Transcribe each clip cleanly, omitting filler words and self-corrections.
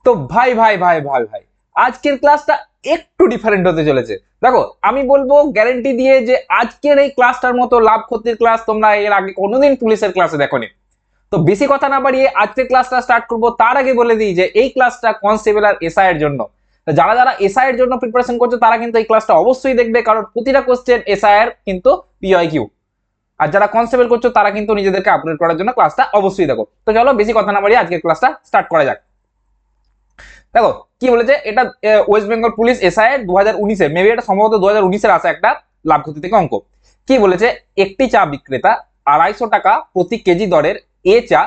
তো ভাই ভাই ভাই ভাই ভাই আজকের ক্লাসটা একটু ডিফারেন্ট হতে চলেছে। দেখো আমি বলবো গ্যারেন্টি দিয়ে যে আজকের এই ক্লাসটার মতো লাভ ক্ষতির ক্লাস তোমরা এর আগে কোনোদিন পুলিশের ক্লাসে দেখোনি। তো বেশি কথা না বাড়িয়ে আজকের ক্লাসটা স্টার্ট করব। তার আগে বলে দিই যে এই ক্লাসটা কনস্টেবল আর এসআই এর জন্য। যারা যারা এসআই এর জন্য প্রিপারেশন করছে তারা কিন্তু এই ক্লাসটা অবশ্যই দেখবে, কারণ প্রতিটা কোশ্চেন এসআই এর কিন্তু পিওয়াইকিউ। আর যারা কনস্টেবল করছো তারা কিন্তু নিজেদেরকে আপডেট করার জন্য ক্লাসটা অবশ্যই দেখো। তো চলো বেশি কথা না বাড়িয়ে আজকের ক্লাসটা স্টার্ট করা যাক। দেখো কি বলেছে, এটা ওয়েস্ট বেঙ্গল পুলিশ এসআই এর 2019-এর, মেবি এটা সম্ভবত 2019-এর আসা একটা লাভ ক্ষতি থেকে অঙ্ক। কি বলেছে, একটি চা বিক্রেতা 250 টাকা প্রতি কেজি দরের এ চা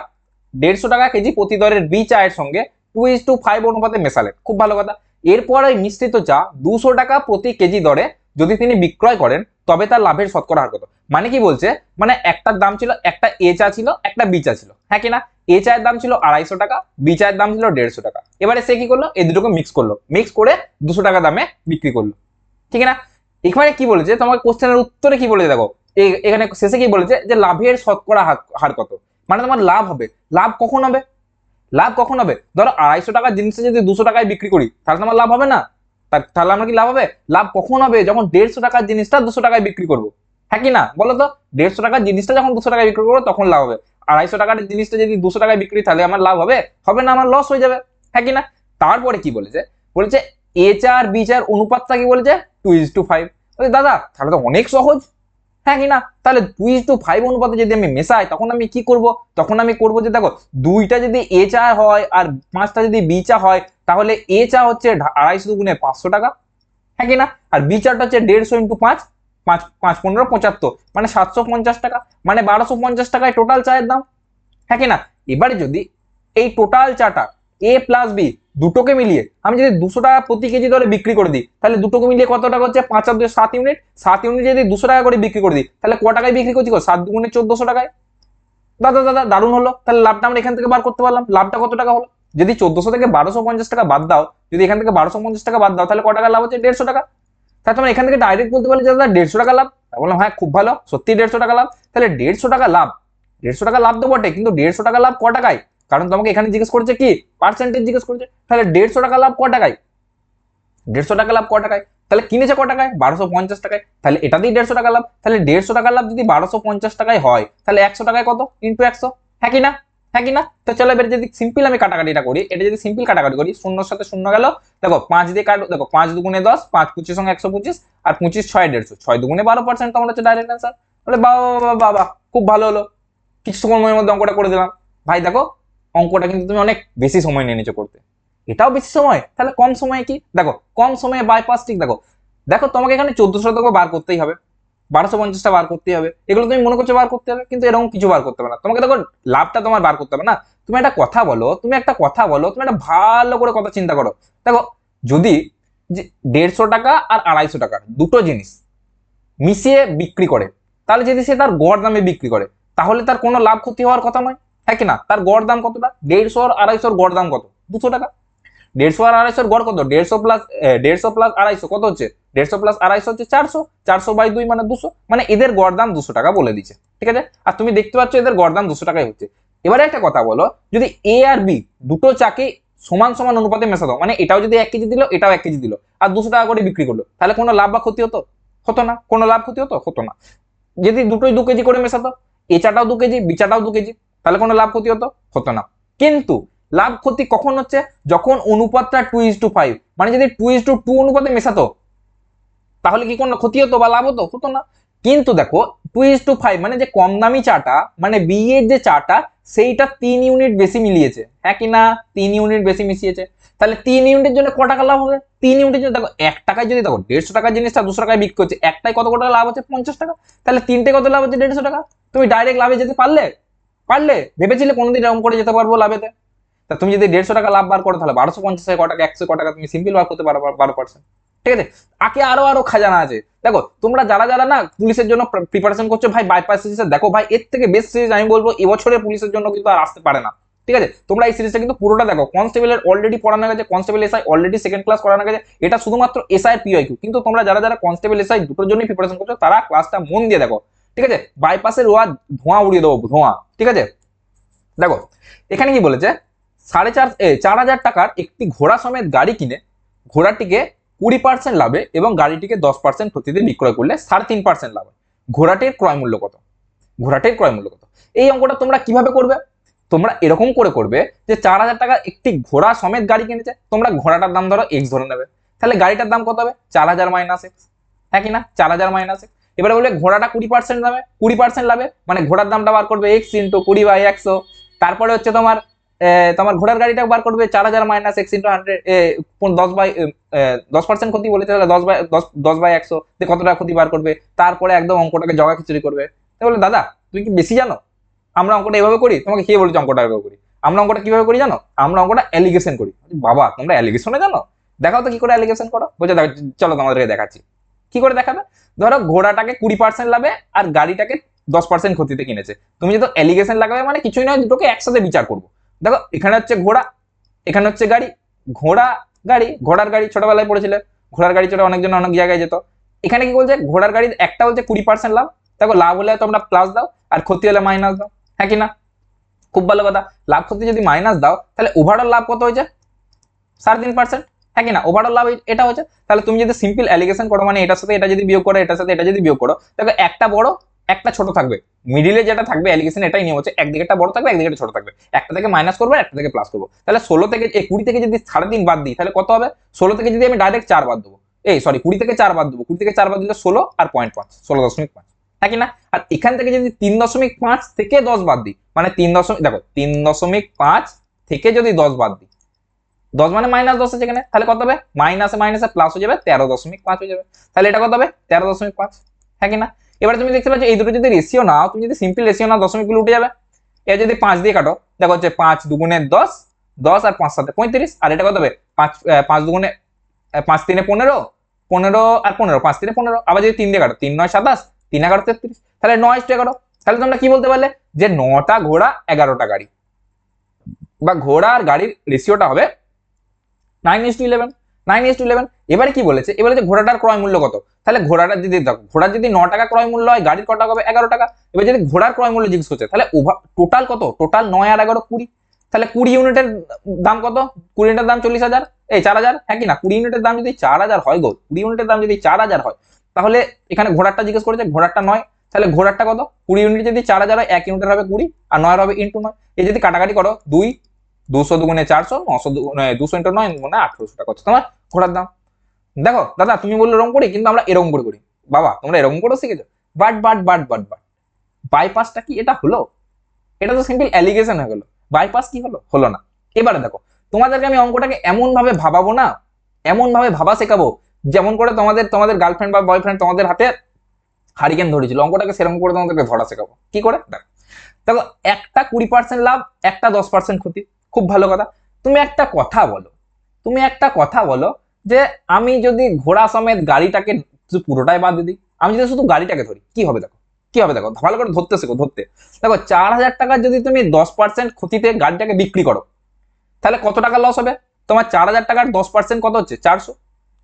150 টাকা কেজি প্রতি দরের বি চায়ের সঙ্গে 2:5 অনুপাতে মেশালেন। খুব ভালো কথা। এরপর ওই মিশ্রিত চা 200 টাকা প্রতি কেজি দরে যদি তিনি বিক্রয় করেন তবে তার লাভের শতকরা হার কত। মানে কি বলছে, মানে একটার দাম ছিল, একটা এ চা ছিল, একটা বি চা ছিল, হ্যাঁ কিনা। এ চায়ের দাম ছিল 250 টাকা, বি চায়ের দাম ছিল 150 টাকা। এবারে সে কি করলো, এই দুটোকে মিক্স করলো, মিক্স করে 200 টাকা দামে বিক্রি করলো, ঠিক না। এখানে কি বলেছে, তোমার কোশ্চেনের উত্তরে কি বলেছে দেখো, এখানে শেষে কি বলেছে যে লাভের শতকরা হার কত। মানে তোমার লাভ হবে, লাভ কখন হবে, লাভ কখন হবে, ধরো 250 টাকার জিনিসটা যদি 200 টাকায় বিক্রি করি তাহলে তোমার লাভ হবে না। তাহলে আমার কি লাভ হবে, লাভ কখন হবে, যখন 150 টাকার জিনিসটা 200 টাকায় বিক্রি করবো, হ্যাঁ কি না বলো তো। 150 টাকার জিনিসটা যখন 200 টাকায় বিক্রি করবো তখন লাভ হবে। 250 টাকার জিনিসটা যদি 200 টাকায় বিক্রি, তাহলে আমার লাভ হবে, হবে না, আমার লস হয়ে যাবে, হ্যাঁ কি না। তারপরে কি বলেছে, বলেছে এ চার বি চার অনুপাতটা কি বলেছে 2:5। দাদা তাহলে তো অনেক সহজ, হ্যাঁ কি না। তাহলে 2:5 অনুপাতে যদি আমি মেশাই তখন আমি কি করব, তখন আমি করব যে দেখো দুইটা যদি এ চা হয় আর 5টা যদি বি চা হয়, তাহলে এ চা হচ্ছে 250 গুণে 500 টাকা, হ্যাঁ কি না। আর বি চাটা হচ্ছে 150 ইন্টু 5, 5 5 15 75, মানে 750 টাকা, মানে 1250 টাকায় টোটাল চায়ের দাম, হ্যাঁ কি না। এবারে যদি এই টোটাল চাটা এ প্লাস বি দুটোকে মিলিয়ে আমি যদি 200 টাকা প্রতি কেজি দরে বিক্রি করে দিই, তাহলে দুটোকে মিলিয়ে কত টাকা হচ্ছে, 5 আর 2 7 ইউনিট, 7 ইউনিট যদি 200 টাকা করে বিক্রি করে দিই, তাহলে ক টাকায় বিক্রি করছি, 7 দুগুণে 1400 টাকায়। দাদা দাদা দারুণ হলো, তাহলে লাভটা আমরা এখান থেকে বার করতে পারলাম। লাভটা কত টাকা হলো, যদি 1400 থেকে 1250 টাকা বাদ দাও, যদি এখান থেকে 1250 টাকা বাদ দাও, তাহলে ক টাকা লাভ হচ্ছে, 150 টাকা। তাহলে তোমরা এখান থেকে ডাইরেক্ট বলতে পারলে যে দাদা 150 টাকা লাভ। বললাম হ্যাঁ খুব ভালো, সত্যি 150 টাকা লাভ। তাহলে 150 টাকা লাভ, 150 টাকা লাভ তো বটে, কিন্তু 150 টাকা লাভ ক টাকায়, কারণ তোমাকে এখানে জিজ্ঞেস করছে কি পার্সেন্টেজ জিজ্ঞেস করছে। তাহলে 150 টাকা লাভ ক টাকায়, 150 টাকা লাভ ক টাকায়, তাহলে কিনেছে ক টাকায় 1250 টাকায়, তাহলে এটাতেই 150 টাকা লাভ। তাহলে 150 টাকা লাভ যদি 1250 টাকায় হয়, তাহলে 100 টাকায় কত, ইন্টু 100, হ্যাঁ কি না, হ্যাঁ কি না। তো চলো এবার যদি সিম্পল আমি কাটাকাটিটা করি, এটা যদি সিম্পল কাটাকাটি করি, শূন্যর সাথে শূন্য গেল, দেখো 5 দিয়ে কাটো, দেখো 5 দুগুণে 10, 5 25 সঙ্গে 125, আর 25 6 150, 6 দুগুণে 12%, তোমার হচ্ছে ডাইরেক্ট অ্যান্সার। বলে বাবা বাবা বাবা খুব ভালো হলো, কিছু সময়ের মধ্যে অঙ্কটা করে দিলাম। ভাই দেখো অঙ্কটা কিন্তু তুমি অনেক বেশি সময় নিয়ে নিচে করতে, এটাও বেশি সময়, তাহলে কম সময়ে কি, দেখো কম সময়ে বাইপাস ঠিক। দেখো দেখো তোমাকে এখানে 1400 টাকা বার করতেই হবে, 1250টা বার করতেই হবে, এগুলো তুমি মনে করছো বার করতে হবে, কিন্তু এরকম কিছু বার করতে হবে না তোমাকে। দেখো লাভটা তোমার বার করতে হবে না, তুমি একটা কথা বলো, তুমি একটা কথা বলো, তুমি একটা ভালো করে কথা চিন্তা করো। দেখো যদি 150 টাকা আর 250 টাকার দুটো জিনিস মিশিয়ে বিক্রি করে, তাহলে যদি সে তার গড় দামে বিক্রি করে, তাহলে তার কোনো লাভ ক্ষতি হওয়ার কথা নয়, হ্যাঁ কি না। তার গড় দাম কতটা, 150 আর 250 গড় দাম কত, 200 টাকা। 150 আর 250 গড় কত, 150 প্লাস 250 কত হচ্ছে, 150 প্লাস 250 হচ্ছে 400, 400/2 মানে 200, মানে এদের গড় দাম 200 টাকা বলে দিচ্ছে, ঠিক আছে। আর তুমি দেখতে পাচ্ছ এদের গড় দাম 200 টাকাই হচ্ছে। এবারে একটা কথা বলো, যদি এ আর বি দুটো চাকে সমান সমান অনুপাতে মেশাতো, মানে এটাও যদি 1 কেজি দিল, এটাও 1 কেজি দিল, আর 200 টাকা করে বিক্রি করলো, তাহলে কোনো লাভ বা ক্ষতি হতো, হতো না। কোনো লাভ ক্ষতি হতো, হতো না। যদি দুটোই 2 কেজি করে মেশাতো, এ চাটাও 2 কেজি, বি চাটাও 2 কেজি, তাহলে কোনো লাভ ক্ষতি হতো, হতো না। কিন্তু লাভ ক্ষতি কখন হচ্ছে, যখন অনুপাতটা 2:5, মানে যদি 2:2 অনুপাতে মেশাতো, তাহলে কি কোনো ক্ষতি হতো বা লাভ হতো, হতো না। কিন্তু দেখো 2:5 মানে যে কম দামি চাটা, মানে বি এর যে চাটা, সেইটা 3 ইউনিট বেশি মিলিয়েছে, হ্যাঁ কি না, 3 ইউনিট বেশি মিশিয়েছে। তাহলে 3 ইউনিটের জন্য ক টাকা লাভ হবে, 3 ইউনিটের জন্য দেখো 1 টাকায় যদি, দেখো 150 টাকার জিনিসটা 200 টাকায় বিক্রি করছে, একটাই কত টাকা লাভ হচ্ছে, 50 টাকা। তাহলে তিনটে কত লাভ হচ্ছে, 150 টাকা। তুমি ডাইরেক্ট লাভে যেতে পারলে, পারলে ভেবেছিলে কোনোদিন এরকম করে যেতে পারবো লাভেতে। তা তুমি যদি 150 টাকা লাভ বার করো, তাহলে 1250 ক টাকা, 100 ক টাকা তুমি সিম্পল বার করতে পারো 12%, ঠিক আছে। আগে আরো আরো খাজানা আছে। দেখো তোমরা যারা যারা না পুলিশের জন্য প্রিপারেশন করছো ভাই, বাইপাস সিরিজ দেখো ভাই, এর থেকে বেস্ট সিরিজ আমি বলবো এবছরের পুলিশের জন্য কিন্তু আর আসতে পারে না, ঠিক আছে। তোমরা এই সিরিজটা কিন্তু পুরোটা দেখো, কনস্টেবলের অলরেডি পড়ানো গেছে, constable SI already second class করানো গেছে, এটা শুধুমাত্র এসআই এর পিওইকিউ। কিন্তু তোমরা যারা যারা কনস্টেবল এসআই দুটোর জন্য প্রিপারেশন করছো, তারা ক্লাসটা মন দিয়ে দেখো, ঠিক আছে। বাইপাসের ধোঁয়া উড়িয়ে দেবো, ধোঁয়া, ঠিক আছে। দেখো এখানে কি বলেছে, 4,000 টাকার একটি ঘোড়া সমেত গাড়ি কিনে ঘোড়াটিকে 20% লাভে এবং গাড়িটিকে 10% ক্ষতিতে বিক্রয় করলে 3.5% লাভ। ঘোড়াটির ক্রয় মূল্য কত? ঘোড়াটির ক্রয় মূল্য কত? এই অঙ্কটা তোমরা কিভাবে করবে? তোমরা এরকম করে করবে যে 4,000 টাকা একটি ঘোড়া সমেত গাড়ি কিনেছে, তোমরা ঘোড়াটার দাম ধরো x ধরে নেবে, তাহলে গাড়িটার দাম কত হবে? 4,000 মাইনাস x, হ্যাঁ কি না? 4,000 মাইনাস x। এবারে বলবে ঘোড়াটা 20% দামে, 20% লাভে, মানে ঘোড়ার দামটা বার করবে x ইন্টু 20/100। তারপরে হচ্ছে তোমার ঘোড়ার গাড়িটা বার করবে 4,000 মাইনাস x ইন্টু 100, 10% ক্ষতি বলেছে, তাহলে 10/100 কত টাকা ক্ষতি বার করবে। তারপরে একদম অঙ্কটাকে জগা খিচুড়ি করবে। বলে দাদা তুমি কি বেশি জানো? আমরা অঙ্কটা এভাবে করি, তোমাকে কে বলেছে অঙ্কটা এভাবে করি? আমরা অঙ্কটা কিভাবে করি জানো? আমরা অঙ্কটা অ্যালিগেশন করি। বাবা তোমরা অ্যালিগেশনে জানো? দেখাও তো কি করে অ্যালিগেশন করো। বলছে চলো তোমাদেরকে দেখাচ্ছি কি করে দেখাবে। ধরো ঘোড়াটাকে 20% লাভে আর গাড়িটাকে 10% ক্ষতিতে কিনেছে। তুমি যদি অ্যালিগেশন লাগাবে মানে কিছুই নয়, দুটোকে একসাথে বিচার করবো। দেখো এখানে হচ্ছে ঘোড়া, এখানে হচ্ছে গাড়ি। ঘোড়া গাড়ি, ঘোড়ার গাড়ি ছোটবেলায় পড়েছিলে, ঘোড়ার গাড়ি চড়ে অনেকজন অনেক জায়গায় যেত। এখানে কি বলছে? ঘোড়ার গাড়ির একটা বলছে 20% লাভ। দেখো লাভ হলে তোমরা প্লাস দাও আর ক্ষতি হলে মাইনাস দাও, হ্যাঁ কি না? খুব ভালো কথা। লাভ ক্ষতি যদি মাইনাস দাও তাহলে ওভারঅল লাভ কত হয়েছে? 3.5%, হ্যাঁ কি না? ওভারঅল লাভ এটা হচ্ছে। তাহলে তুমি যদি সিম্পল অ্যালিগেশন করো, মানে এটার সাথে এটা যদি বিয়োগ করো, এটার সাথে এটা যদি বিয়োগ করো, দেখো একটা বড় একটা ছোট থাকবে, মিডিলে যেটা থাকবে অ্যালিগেশন এটাই নিয়ম হচ্ছে, একদিকে একটা বড় থাকবে একদিকে একটা ছোট থাকবে, একটা থেকে মাইনাস করবো একটা থেকে প্লাস করবো। তাহলে 20 থেকে যদি 3.5 বাদ দিই তাহলে কত হবে? 16 থেকে যদি আমি ডাইরেক্ট 4 বাদ দেবো, 20 থেকে 4 বাদ দেবো, 20 থেকে 4 বাদ দিলে 16 আর 0.5, 16.5, হ্যাঁ কি না? আর এখান থেকে যদি 3.5 থেকে 10 বাদ দিই, মানে 3.5 থেকে যদি 10 বাদ দিই, 10 মানে -10 আছে এখানে, তাহলে কত হবে? মাইনাসে মাইনাসে প্লাস হয়ে যাবে, 13.5 হয়ে যাবে। তাহলে এটা কত হবে? 13.5, হ্যাঁ কি না? এবার তুমি দেখতে পাচ্ছ এই দুটো যদি রেশিও নাও, তুমি যদি সিম্পল রেশিও নাও দশমিক গুলো উঠে যাবে। এর যদি 5 দিয়ে কাটো, দেখো হচ্ছে 5 দুগুণে 10, 10 আর 5 সাথে 35, আর এটা কত হবে? 5 দুগুণে 5 3 15, 15 আর 15, 5 3 15। আবার যদি 3 দিয়ে কাটো, 3 9 27, 3 11 33, তাহলে 9:11। তাহলে তোমরা কি বলতে পারলে? যে 9টা ঘোড়া 11টা গাড়ি, বা ঘোড়া আর গাড়ির রেশিওটা হবে 9:11, 9:11। এবারে কি বলেছে? এবারে যে ঘোড়াটার ক্রয় মূল্য কত? তাহলে ঘোড়াটা যদি দেখো, ঘোড়ার যদি 9 টাকা ক্রয় মূল্য হয়, গাড়ির কত টাকা হবে? 11 টাকা। এবার যদি ঘোড়ার ক্রয় মূল্য জিজ্ঞেস করছে, তাহলে টোটাল কত? টোটাল 9 আর 11 20। তাহলে 20 ইউনিটের দাম কত? 20 ইউনিটের দাম 40,000, 4,000, হ্যাঁ কি না? 20 ইউনিটের দাম যদি 4,000 হয় গো, 20 ইউনিটের দাম যদি 4,000 হয়, তাহলে এখানে ঘোড়ারটা জিজ্ঞেস করেছে, ঘোড়ারটা 9, তাহলে ঘোড়ারটা কত? 20 ইউনিট যদি 4,000 হয়, 1 ইউনিটের হবে 20 আর 9 হবে ইন্টু 9। এই যদি কাটাকাটি করো, 200 দুগুণে 400, 900 দুগুণে 200 ইন্টু 9 মানে 1800 টাকা হচ্ছে তোমার ঘোড়ার দাম। দেখো দাদা তুমি বললে এরকম করি, কিন্তু আমরা এরকম করে করি। বাবা তোমরা এরকম করে শিখেছো। But but but but but বাইপাসটা কি এটা হলো? এটা তো সিম্পল অ্যালিগেশন হয়ে গেল। বাইপাস কি হলো? হলো না। এবারে দেখো তোমাদেরকে আমি অঙ্কটাকে এমন ভাবে ভাবাবো না, এমন ভাবে ভাবা শেখাবো, যেমন করে তোমাদের গার্লফ্রেন্ড বা বয়ফ্রেন্ড তোমাদের হাতে হারিকেন ধরেছিল, অঙ্কটাকে সেরকম করে তোমাদেরকে ধরা শেখাবো। কি করে? দেখো দেখো, একটা 20% লাভ, একটা 10% ক্ষতি। খুব ভালো কথা। তুমি একটা কথা বলো, তুমি একটা কথা বলো যে আমি যদি ঘোড়া সমেত গাড়িটাকে পুরোটাই বাদ দিই, আমি যদি শুধু গাড়িটাকে ধরি, কি হবে? দেখো কি হবে, দেখো ভালো করে ধরতে শেখো, ধরতে। দেখো 4,000 টাকার যদি তুমি 10% ক্ষতিতে গাড়িটাকে বিক্রি করো, তাহলে কত টাকা লস হবে? তোমার 4,000 টাকার 10% কত হচ্ছে? 400,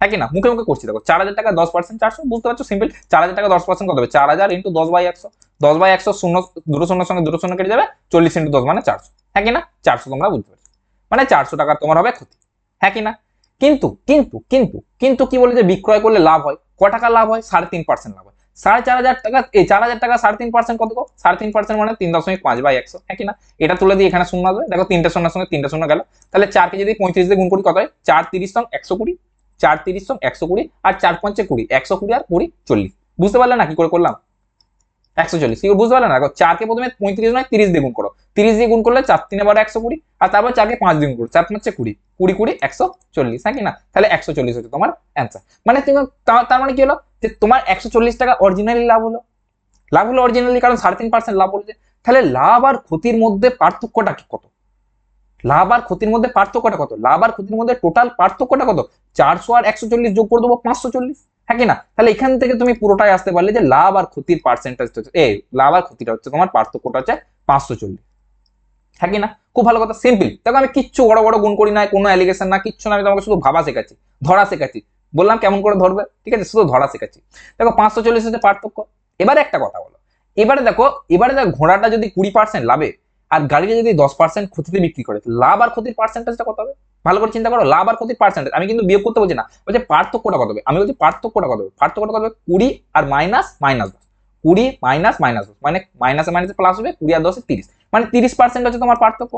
হ্যাঁ কি না? মুখে মুখে করছি। দেখো 4,000 টাকা 10% 400, বুঝতে পারছো? সিম্পল। 4,000 টাকা 10% কত হবে? 4,000 ইন্টু 10/100, 10/100 শূন্য, দুটো শূন্যের সঙ্গে দুটো শূন্য কেটে যাবে, 40 ইন্টু 10 মানে 400, হ্যাঁ কি না? 400 তোমরা বুঝতে পারছো, মানে 400 টাকা তোমার হবে ক্ষতি, হ্যাঁ কি না? কিন্তু কিন্তু কিন্তু কিন্তু কি বলে যে বিক্রয় করলে লাভ হয়? ক টাকা লাভ হয়? 3.5% লাভ হয়। 4,500 টাকা, 4,000 টাকা 3.5% কত? 3.5% মানে 3.5/100, হ্যাঁ কি না? এটা তুলে দিয়ে এখানে শূন্য আসবে। দেখো তিনটে শূন্যের সঙ্গে তিনটে শূন্য গেল, তাহলে 4 কে যদি 35 দিয়ে গুণ করি কত হয়? 4 30 সং 120, 4 30 সং 120, আর 4 5 20, 120 আর 20 40। বুঝতে পারলে না কি করে করলাম? 140, কি বুঝতে পারলে না? দেখো 4 কে প্রথমে 35 নয় 30 দিয়ে গুণ করো, 30 দিয়ে গুণ করলে 4 3 12 120, আর তারপর 4 কে 5 দিয়ে গুণ করো, 4 5 20, 20 20 140, হ্যাঁ কি না? তাহলে 140 হচ্ছে তোমার অ্যান্সার। মানে তুমি তার মানে কি হলো? যে তোমার 140 টাকা অরিজিনালি লাভ হলো। লাভ হলো অরিজিনালি, কারণ 3.5% লাভ বলেছে। তাহলে লাভ আর ক্ষতির মধ্যে পার্থক্যটা কি কত? লাভ আর ক্ষতির মধ্যে পার্থক্যটা কত? লাভ আর ক্ষতির মধ্যে টোটাল পার্থক্যটা কত? 400 আর 140 যোগ করে দেবো 540, হ্যাঁ কি না? তাহলে এখান থেকে তুমি পুরোটাই আসতে পারলে যে লাভ আর ক্ষতির পার্সেন্টেজ হচ্ছে, লাভ আর ক্ষতিটা হচ্ছে তোমার পার্থক্যটা হচ্ছে 540, হ্যাঁ কি না? খুব ভালো কথা, সিম্পল। দেখো আমি কিচ্ছু বড় বড় গুণ করি না, কোনো অ্যালিগেশন না, কিচ্ছু না, আমি তোমাকে শুধু ভাবা শেখাচ্ছি, ধরা শেখাচ্ছি। বললাম কেমন করে ধরবে, ঠিক আছে? শুধু ধরা শেখাচ্ছি। দেখো 540 হচ্ছে পার্থক্য। এবারে একটা কথা বলো, এবারে দেখো ঘোড়াটা যদি 20% লাভে আর গাড়িটা যদি 10% ক্ষতিতে বিক্রি করে, লাভ আর ক্ষতির পার্সেন্টেজটা কত হবে? ভালো করে চিন্তা করো, লাভ আর ক্ষতির পার্সেন্টেজ। আমি কিন্তু বিয়োগ করতে বলছি না, বলছে পার্থক্যটা কত হবে। আমি বলছি পার্থক্যটা কত হবে, পার্থক্যটা কত হবে 20 আর মাইনাস মাইনাস 10, 20 মাইনাস মাইনাস 10 মানে মাইনাসে মাইনাসে প্লাস হবে, 20 আর 10 30, মানে 30% হচ্ছে তোমার পার্থক্য।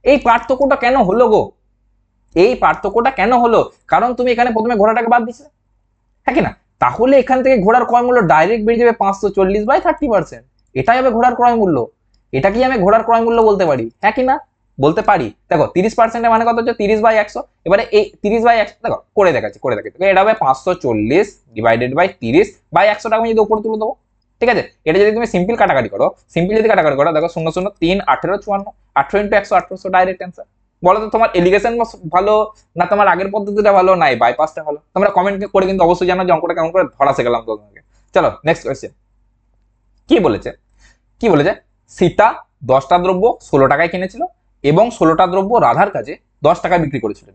এই পার্থক্যটা কেন হলো গো? এই পার্থক্যটা কেন হলো? কারণ তুমি এখানে প্রথমে ঘোড়াটাকে বাদ দিছিলে, হ্যাঁ কি না? তাহলে এখান থেকে ঘোড়ার ক্রয় মূল্য ডাইরেক্ট বেরিয়ে যাবে 540/30%। এটাই হবে ঘোড়ার ক্রয় মূল্য। এটা কি আমি ঘোড়ার ক্রয় মূল্য বলতে পারি, হ্যাঁ কি না? বলতে পারি। দেখো 30% মানে কত হচ্ছে 30/100। এবারে এই 30/100 দেখো করে দেখাচ্ছি, এটা হবে 540/30/100 টাকা আমি যদি উপরে তুলে দেবো, ঠিক আছে? এটা যদি তুমি সিম্পল কাটাকাটি করো, দেখো 0 0 3 18 54, 18 × 100 1800 ডাইরেক্ট অ্যান্সার। বলো তো তোমার এলিগেশন ভালো না তোমার আগের পদ্ধতিটা ভালো, নাই বাইপাসটা ভালো? তোমরা কমেন্ট করে কিন্তু অবশ্যই জানো যে অঙ্কটা কেমন করে ধরা শেখালাম তোমাকে। চলো নেক্সট কোয়েশ্চেন। কি বলেছে? সীতা 10টা দ্রব্য 16 টাকায় কিনেছিল এবং 16টা দ্রব্য রাধার কাছে 10 টাকায় বিক্রি করেছিলেন,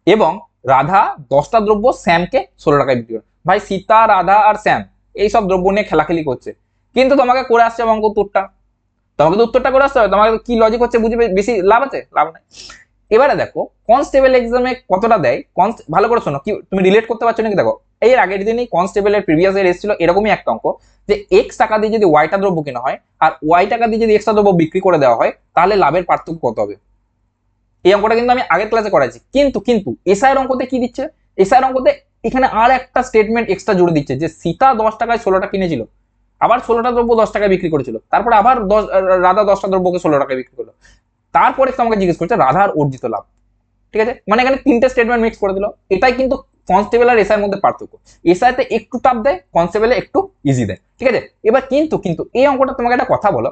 এবং রাধা 10টা দ্রব্য শ্যামকে 16 টাকায় বিক্রি করে। ভাই সীতা, রাধা আর শ্যাম এই সব দ্রব্য নিয়ে খেলাখেলি করছে, কিন্তু তোমাকে করে আসছে অঙ্ক উত্তরটা। তোমাকে তো উত্তরটা করে আসতে হবে, তোমাকে কি লজিক হচ্ছে বুঝবে, বেশি লাভ আছে? লাভ নাই। এবারে দেখো কনস্টেবল এক্সামে কতটা দেয়, ভালো করে শোনো, কি তুমি রিলেট করতে পারছো নাকি? দেখো এর আগের দিনই কনস্টেবলের প্রিভিয়াস ইয়ার এসেছিল এরকমই একটা অঙ্ক, যে এক্স টাকা দিয়ে যদি ওয়াইটা দ্রব্য কেনা হয় আর ওয়াই টাকা দিয়ে যদি এক্সট্রা দ্রব্য বিক্রি করে দেওয়া হয়, তাহলে লাভের পার্থক্য কত হবে। এই অঙ্কটা কিন্তু আমি আগের ক্লাসে করাইছি, কিন্তু এসআইয়ের অঙ্কতে কি দিচ্ছে? এসআইয়ের অঙ্কতে এখানে আর একটা স্টেটমেন্ট এক্সট্রা জুড়ে দিচ্ছে, যে সীতা 10 টাকায় 16টা কিনেছিল, আবার 16টা দ্রব্য 10 টাকায় বিক্রি করেছিল, তারপরে আবার রাধা 10টা দ্রব্যকে 16 টাকায় বিক্রি করলো, তারপরে তোমাকে জিজ্ঞেস করছে রাধার অর্জিত লাভ। ঠিক আছে, মানে এখানে তিনটে স্টেটমেন্ট মিক্স করে দিল। এটাই কিন্তু কনস্টেবল আর এসআই এর মধ্যে পার্থক্য। এসআই তে একটু টাফ দেয়, কনস্টেবলে একটু ইজি দেয়। ঠিক আছে, এবার কিন্তু এই অঙ্কটা তোমাকে একটা কথা বলো,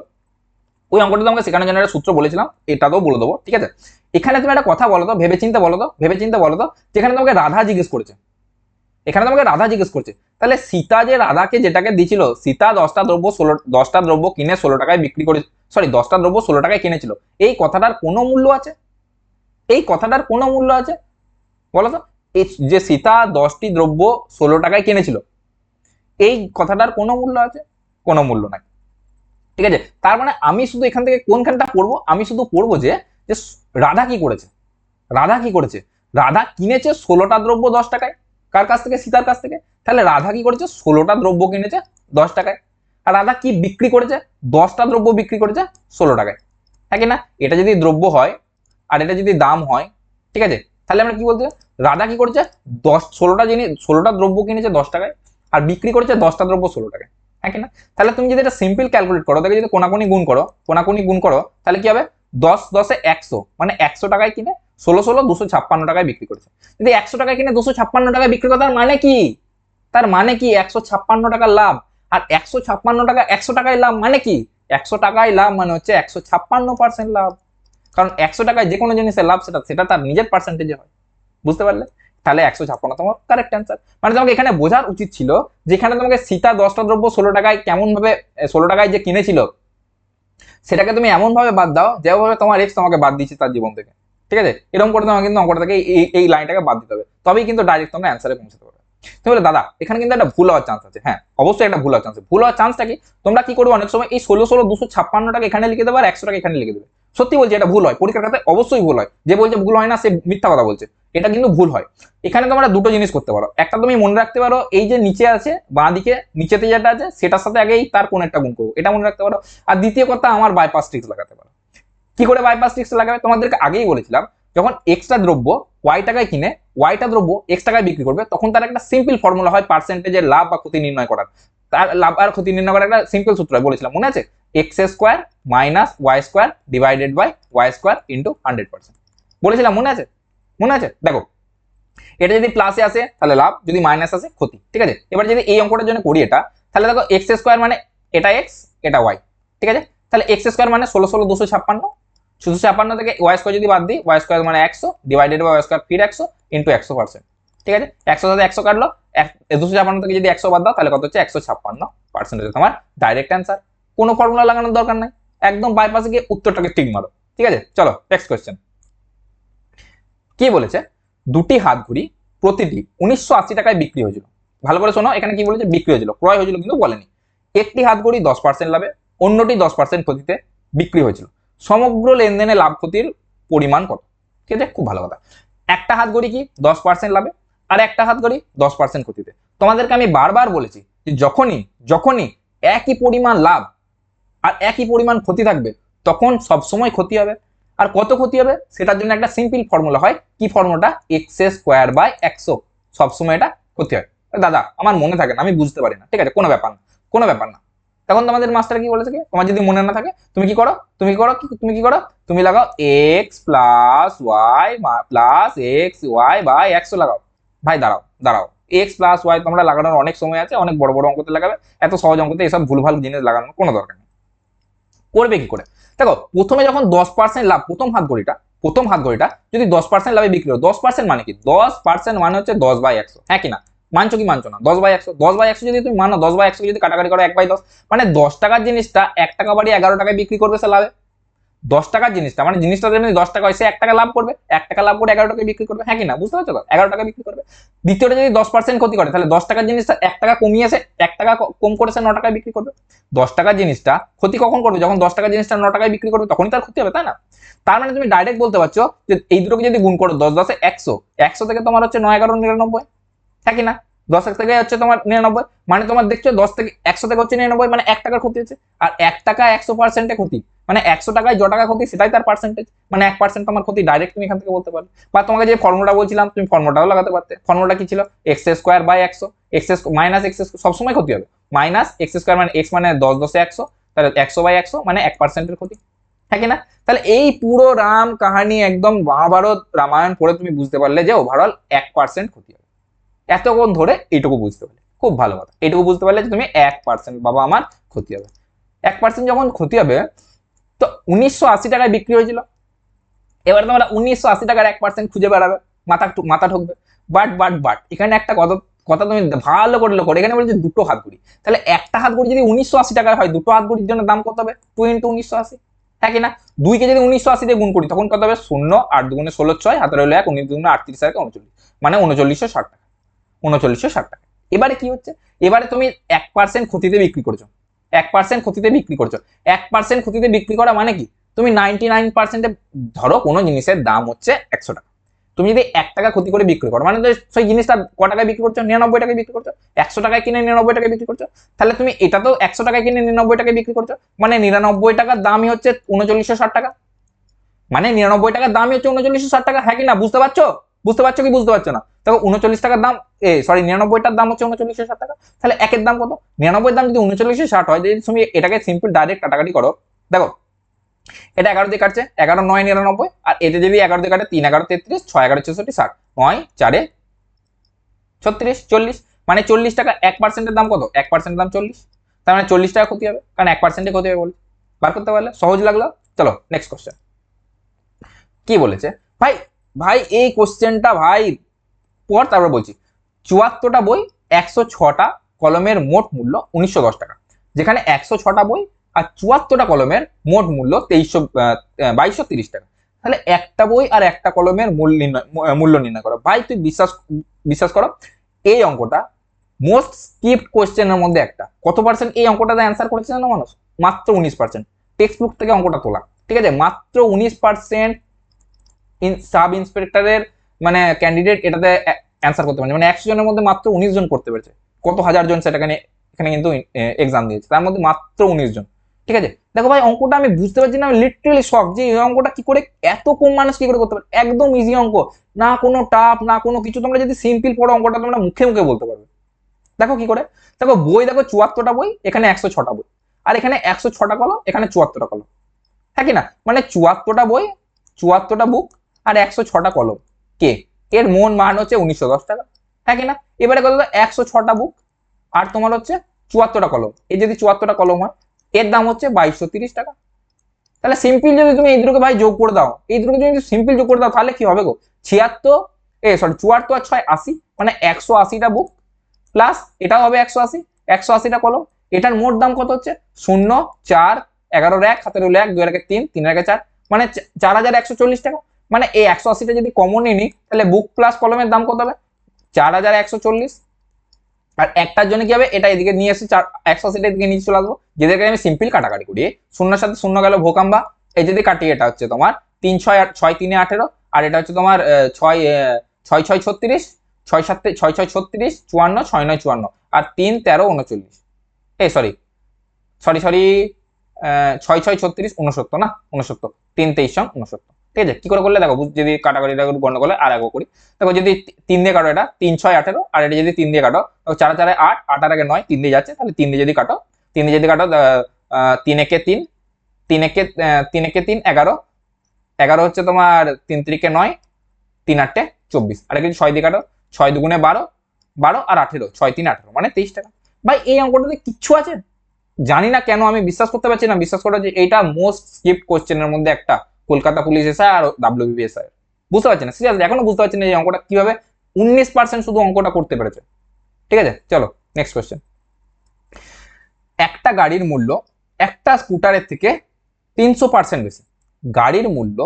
ওই অঙ্কটা তোমাকে শেখানোর জন্য একটা সূত্র বলেছিলাম, এটাও বলে দেবো। ঠিক আছে, এখানে তুমি একটা কথা বলো তো, ভেবেচিন্তে বলো তো, যেখানে তোমাকে রাধা জিজ্ঞেস করেছে, তাহলে সীতা যে রাধাকে যেটাকে দিয়েছিল, সীতা 10টা দ্রব্য কিনে 16 টাকায় বিক্রি করে, 10টা দ্রব্য 16 টাকায় কিনেছিল, এই কথাটার কোনো মূল্য আছে? বলো তো, এই যে সীতা 10টি দ্রব্য 16 টাকায় কিনেছিল, এই কথাটার কোনো মূল্য আছে? কোনো মূল্য নাই। ঠিক আছে, তার মানে আমি শুধু এখান থেকে কোনখানটা পড়বো, আমি শুধু পড়বো যে রাধা কি করেছে, রাধা কিনেছে 16টা দ্রব্য 10 টাকায়, কার কাছ থেকে? সীতার কাছ থেকে। তাহলে রাধা কি করেছে? 16টা দ্রব্য কিনেছে 10 টাকায়, আর রাধা কি বিক্রি করেছে? 10টা দ্রব্য বিক্রি করেছে 16 টাকায়, হ্যাঁ কি না? এটা যদি দ্রব্য হয় আর এটা যদি দাম হয়, ঠিক আছে, তাহলে আমরা কি বলতে, রাধা কি করেছে 16টা দ্রব্য কিনেছে 10 টাকায় আর বিক্রি করেছে 10টা দ্রব্য 16 টাকায়, হ্যাঁ কি না? তাহলে তুমি যদি এটা সিম্পল ক্যালকুলেট করো, দেখো যদি কোনাকুনি গুণ করো, তাহলে কি হবে? 10 10 এ 100, মানে 100 টাকায় কিনে 16 16 256 টাকায় বিক্রি করেছে। যদি 100 টাকায় কিনে 256 টাকায় বিক্রি করে, তার মানে কি? 156 টাকার লাভ। আর 156 টাকা 100 টাকায় লাভ মানে কি? 100 টাকায় লাভ মানে হচ্ছে 156% লাভ। কারণ 100 টাকায় যে কোনো জিনিসের লাভ সেটা তার নিজের পার্সেন্টেজে হয়, বুঝতে পারলে? তাহলে 156 তোমার কারেক্ট অ্যান্সার। মানে তোমাকে এখানে বোঝার উচিত ছিল, যেখানে তোমাকে সীতা 10টা দ্রব্য 16 টাকায় কেমন ভাবে 16 টাকায় যে কিনেছিল, সেটাকে তুমি এমন ভাবে বাদ দাও যেভাবে তোমার এক্স তোমাকে বাদ দিচ্ছে তার জীবন থেকে। ঠিক আছে, এরকম করে তোমাকে কিন্তু অঙ্কটা থেকে এই লাইনটাকে বাদ দিতে হবে, তবেই কিন্তু ডাইরেক্ট তোমরা অ্যান্সারে পৌঁছাতে পারবে। তুমি বলে দাদা এখানে কিন্তু একটা ভুল হওয়ার চান্স আছে। হ্যাঁ, অবশ্যই একটা ভুল হওয়ার চান্সটা কি? তোমরা কি করবে, অনেক সময় এই 16 16 256 টাকা এখানে লিখে দেবে আর 100 টাকা এখানে লিখে দেবে। সত্যি বলছি, এটা ভুল হয়, পরীক্ষার খাতায় অবশ্যই ভুল হয়। যে বলছে ভুল হয় না সে মিথ্যা কথা বলছে, এটা কিন্তু ভুল হয়। এখানে তোমরা দুটো জিনিস করতে পারো, একটা তুমি মনে রাখতে পারো, এই যে নিচে আছে বাঁ দিকে নিচেতে যেটা আছে সেটার সাথে আগেই তার কোন একটা গুণ করবো, এটা মনে রাখতে পারো। আর দ্বিতীয় কথা, আমার বাইপাস ট্রিক্স লাগাতে পারো। কি করে বাইপাস ট্রিক্স লাগাবে? তোমাদেরকে আগেই বলেছিলাম, যখন এক্সট্রা দ্রব্য ওয়াই টাকায় কিনে ওয়াইটা দ্রব্য এক্স টাকায় বিক্রি করবে, তখন তার একটা সিম্পল ফর্মুলা হয় পার্সেন্টেজের লাভ বা ক্ষতি নির্ণয় করার। তার লাভ আর ক্ষতি নির্ণয় করার একটা সিম্পল সূত্র বলেছিলাম, মনে আছে? X square minus y square divided by y square into 100%। বলেছিলাম, মনে আছে? দেখো এটা যদি প্লাসে আসে তাহলে লাভ, যদি মাইনাস আসে ক্ষতি। ঠিক আছে, এবার যদি এই অঙ্কটার জন্য করি এটা, তাহলে দেখো এক্স স্কোয়ার মানে এটা এক্স এটা ওয়াই। ঠিক আছে, তাহলে এক্স স্কোয়ার মানে 16 16 256, 256 থেকে ওয়াই স্কোয়ার যদি বাদ দিই, ওয়াই স্কোয়ার মানে 100 ডিভাইডেড বাই ওয়াই স্কোয়ার ফির 100 ইন্টু 100%। ঠিক আছে, 100 সাথে 100 কাটলো, 256 থেকে যদি 100 বাদ দাও তাহলে কত হচ্ছে? 156% তোমার ডাইরেক্ট অ্যান্সার। কোনো ফর্মুলা লাগানোর দরকার নাই, একদম বাইপাসে গিয়ে উত্তরটাকে টিক মারো। ঠিক আছে, চলো নেক্সট কোয়েশ্চেন। কি বলেছে? দুটি হাত ঘড়ি প্রতিটি 1980 টাকায় বিক্রি হয়েছিল। ভালো করে শোনো, এখানে কি বলেছে? বিক্রি হয়েছিল, ক্রয় হয়েছিল কিন্তু বলেনি। একটি হাত ঘড়ি 10% লাভে, অন্যটি 10% ক্ষতিতে বিক্রি হয়েছিল। সমগ্র লেনদেনে লাভ ক্ষতির পরিমাণ কত। ঠিক আছে, খুব ভালো কথা। একটা হাত ঘড়ি কি 10% লাভে, আর একটা হাত ঘড়ি 10% ক্ষতিতে। তোমাদেরকে আমি বারবার বলেছি যে যখনই যখনই একই পরিমাণ লাভ আর একই পরিমাণ ক্ষতি থাকবে তখন সবসময় ক্ষতি হবে। আর কত ক্ষতি হবে সেটার জন্য একটা সিম্পল ফর্মুলা হয়, কি ফর্মুলাটা, এক্স স্কোয়ার বাই 100, সবসময় এটা ক্ষতি হয়। দাদা আমার মনে থাকে না, আমি বুঝতে পারি না, ঠিক আছে, কোনো ব্যাপার না, কোনো ব্যাপার না। তখন তোমাদের মাস্টার কি বলেছে, কি তোমার যদি মনে না থাকে তুমি কি করো, তুমি লাগাও x plus y plus x y by 100 লাগাও। ভাই দাঁড়াও দাঁড়াও, এক্স প্লাস ওয়াই তোমরা লাগানোর অনেক সময় আছে, অনেক বড় বড় অঙ্কতে লাগাবে, এত সহজ অঙ্কতে এসব ভুলভাল জিনিস লাগানোর কোনো দরকার নেই। করবে কি করে, দেখো প্রথমে যখন 10% লাভ, প্রথম হাত ঘড়িটা যদি 10% লাভে বিক্রি হয়, 10% মানে কি, 10% মানে হচ্ছে 10/100, হ্যাঁ কি না, মানছো কি মানছো না, 10/100, 10/100 যদি তুমি মানো, 10/100 যদি কাটাকাটি করো 1/10, মানে 10 টাকার জিনিসটা 1 টাকা বাড়িয়ে 11 টাকায় বিক্রি করবে সে লাভে। 10 টাকার জিনিসটা মানে জিনিসটা যদি 10 টাকা হয়, সে 1 টাকা লাভ করবে, 1 টাকা লাভ করে 11 টাকায় বিক্রি করবে, হ্যাঁ কি না, বুঝতে পারছো তো, 11 টাকায় বিক্রি করবে। দ্বিতীয়টা যদি 10% ক্ষতি করে, তাহলে 10 টাকার জিনিসটা 1 টাকা কমিয়েছে, 1 টাকা কম করেছে, 9 টাকায় বিক্রি করবে। 10 টাকার জিনিসটা ক্ষতি কখন করবে, যখন 10 টাকার জিনিসটা 9 টাকায় বিক্রি করবে, তখনই তার ক্ষতি হবে, তাই না। তার মানে তুমি ডাইরেক্ট বলতে পারছো যে এই দুটোকে যদি গুণ করো, 10 10 100, 100 থেকে তোমার হচ্ছে 9 11 99, হ্যাঁ কি না, 10 থেকে হচ্ছে তোমার 99, মানে তোমার দেখছো 10 থেকে 100 থেকে হচ্ছে 99, মানে 1 টাকার ক্ষতি হচ্ছে। আর 1 টাকা 100% ক্ষতি, মানে 100 টাকায় টাকা ক্ষতি সেটাই তার পার্সেন্টেজ, মানে 1% তোমার ক্ষতি, ডাইরেক্ট তুমি এখান থেকে বলতে পারবে। বা তোমাকে যে ফর্মুলাটা বলছিলাম তুমি ফর্মুলাটাও লাগাতে পারতে। ফর্মুলাটা কি ছিল, x square by 100, x minus x সবসময় ক্ষতি হবে, মাইনাস এক্স স্কোয়ার মানে এক্স মানে 10 10 100, তাহলে 100/100 মানে 1%-এর ক্ষতি, হ্যাঁ কি না। তাহলে এই পুরো রাম কাহানি একদম মহাভারত রামায়ণ পড়ে তুমি বুঝতে পারলে যে ওভারঅল 1% ক্ষতি হবে। এতক্ষণ ধরে এইটুকু বুঝতে পারলে, খুব ভালো কথা, এইটুকু বুঝতে পারলে যে তুমি 1% বাবা আমার ক্ষতি হবে। 1% যখন ক্ষতি হবে, তো 1980 টাকায় বিক্রি হয়েছিল, এবার তোমরা 1980 টাকার 1% খুঁজে বেড়াবে, মাথা ঠকবে। বাট এখানে একটা কথা কথা তুমি ভালো করে লক্ষ্য করো, এখানে বলছে দুটো হাত ঘড়ি, তাহলে একটা হাত ঘড়ি যদি 1980 টাকায় হয়, দুটো হাত ঘড়ির জন্য দাম কত হবে, 2 × 1980, হ্যাঁ কি না। 2 কে যদি 1980 দিয়ে গুণ করি তখন কত হবে, 0 8 2 16 6, হাতে রইল 1, 19 2 38 আর 39, মানে 3960 টাকা, 3960 টাকা। এবারে কি হচ্ছে, এবারে তুমি 1% ক্ষতিতে বিক্রি করছো, 1% ক্ষতিতে বিক্রি করছো। 1% ক্ষতিতে বিক্রি করা মানে কি, তুমি 99%-এ ধরো কোনো জিনিসের দাম হচ্ছে 100 টাকা, তুমি যদি 1 টাকা ক্ষতি করে বিক্রি করো, মানে সেই জিনিসটা ক টাকায় বিক্রি করছো, 99 টাকায় বিক্রি করছো, 100 টাকায় কিনে 99 টাকায় বিক্রি করছো, তাহলে তুমি এটা তো 100 টাকায় কিনে 99 টাকায় বিক্রি করছো, মানে 99 টাকার দামই হচ্ছে 3960 টাকা, মানে 99 টাকার দামই হচ্ছে 3960 টাকা, হ্যাঁ কি না, বুঝতে পারছো, বুঝতে পারছো কি বুঝতে পারছো না, দেখো 39 টাকার দাম, সরি 99টার দাম হচ্ছে 3960 টাকা, তাহলে একের দাম কত, 99 দাম যদি 3960 হয়, যদি তুমি এটাকে সিম্পল ডাইরেক্ট কাটাকাটি করো, দেখো এটা 11 দিয়ে কাটছে, 11 9 99, আর এতে যদি 11 দিয়ে কাটে, 3 11 33, 6 11 64 60, 9 4 36 40, মানে 40 টাকা, 1%-এর দাম কত, 1%-এর দাম 40, তার মানে 40 টাকা ক্ষতি হবে, কারণ 1%-এ ক্ষতি হবে বলে বার করতে পারলে, সহজ লাগলো। চলো নেক্সট কোশ্চেন কি বলেছে, ভাই ভাই এই কোশ্চেনটা ভাই পর তারপর বলছি। 74টা বই, 106টা কলমের মোট মূল্য 1910 টাকা, যেখানে 106টা বই আর 74টা কলমের মোট মূল্য 2230 টাকা, তাহলে একটা বই আর একটা কলমের মূল্য নির্ণয় করো। ভাই তুই বিশ্বাস করো, এই অঙ্কটা মোস্ট স্কিপড কোশ্চেনের মধ্যে একটা। কত পার্সেন্ট এই অঙ্কটাতে অ্যান্সার করেছে জানো মানুষ, মাত্র 19%, টেক্সট বুক থেকে অঙ্কটা তোলা, ঠিক আছে, মাত্র 19% সাব ইন্সপেক্টরের মানে ক্যান্ডিডেট এটাতে অ্যান্সার করতে পারেনি, মানে 100 জনের মধ্যে মাত্র 19 জন করতে পেরেছে, কত হাজার জন সেটা এখানে কিন্তু এক্সাম দিয়েছে, তার মধ্যে মাত্র 19 জন, ঠিক আছে। দেখো ভাই অঙ্কটা আমি বুঝতে পারছি না, আমি লিটারালি শক যে এই অঙ্কটা কি করে এত কম মানুষ কি করে করতে পারে, একদম ইজি অঙ্ক, না কোনো টাফ না কোনো কিছু, তোমরা যদি সিম্পল পড়ো অঙ্কটা তোমরা মুখে মুখে বলতে পারবে। দেখো কি করে, দেখো বই দেখো 74টা বই, এখানে 106টা বই, আর এখানে 106টা কলম, এখানে 74টা কলম, হ্যাঁ কি না, মানে 74টা বই, 74টা বুক আর 106টা কলম, কে এর মন মান হচ্ছে 1910 টাকা, হ্যাঁ কি না। এবারে কত, 106টা বুক আর তোমার হচ্ছে 74টা কলম, এই যদি 74টা কলম হয় এর দাম হচ্ছে 2230 টাকা। তাহলে সিম্পল যদি তুমি এই দুটোকে ভাই যোগ করে দাও, এই দুটোকে যদি সিম্পল যোগ করে দাও তাহলে কি হবে গো, 76 74 আর 6 80, মানে 180টা বুক প্লাস এটাও হবে 180, 180টা কলম, এটার মোট দাম কত হচ্ছে 0 4 11 1, হাতে রইল 1, 2 1 3, 3 1 4, মানে 4140 টাকা। মানে এই 180টা যদি কমন নিই তাহলে বুক প্লাস কলমের দাম কত হবে, 4140, আর একটার জন্য কি হবে, এটা এদিকে নিয়ে এসে 180টা এদিকে নিয়ে চলে আসবো, যেদেরকে আমি সিম্পল কাটাকাটি করি, শূন্যের সাথে শূন্য গেল ভোকাম্বা, এই যদি কাটি এটা হচ্ছে তোমার 3 6 8 6 3 18, আর এটা হচ্ছে তোমার 6 6 6 36, 6 7 6 6 36, 54 6 9 54, আর 3 13 39, এই সরি সরি সরি 6 6 36 69 না 69, 3 23 69। ঠিক আছে, কি করে করলে দেখো, যদি কাটাকাটিটা গন্ডগোলে আর একবার করি। দেখো যদি 3 দিয়ে কাটো, এটা 3 6 18, আর এটা যদি 3 দিয়ে কাটো, দেখো 4 4 8, 8 আর 9, 3 দিয়ে যাচ্ছে, তাহলে 3 দিয়ে যদি কাটো, 3 দিয়ে যদি কাটো 3 1 3, 3 1 3 11, 11 হচ্ছে তোমার 3 3 9, 3 8 24, আর যদি 6 দিয়ে কাটো, 6 2 12, 12 আর 18, 6 3 18 মানে 23 টাকা। ভাই এই অঙ্কটাতে কিচ্ছু আছে? জানি না কেন আমি বিশ্বাস করতে পারছি না, বিশ্বাস করা যে এইটা মোস্ট স্কিপড কোশ্চেনের মধ্যে একটা, কলকাতা পুলিশ এসআই আর WBSI। বুঝতে পারছি না, সিরিয়াসলি এখনো বুঝতে পারছি না এই অঙ্কটা কিভাবে 19% শুধু অঙ্কটা করতে পেরেছে। ঠিক আছে, চলো নেক্সট কোশ্চেন। একটা গাড়ির মূল্য একটা স্কুটারের থেকে 300% বেশি। গাড়ির মূল্য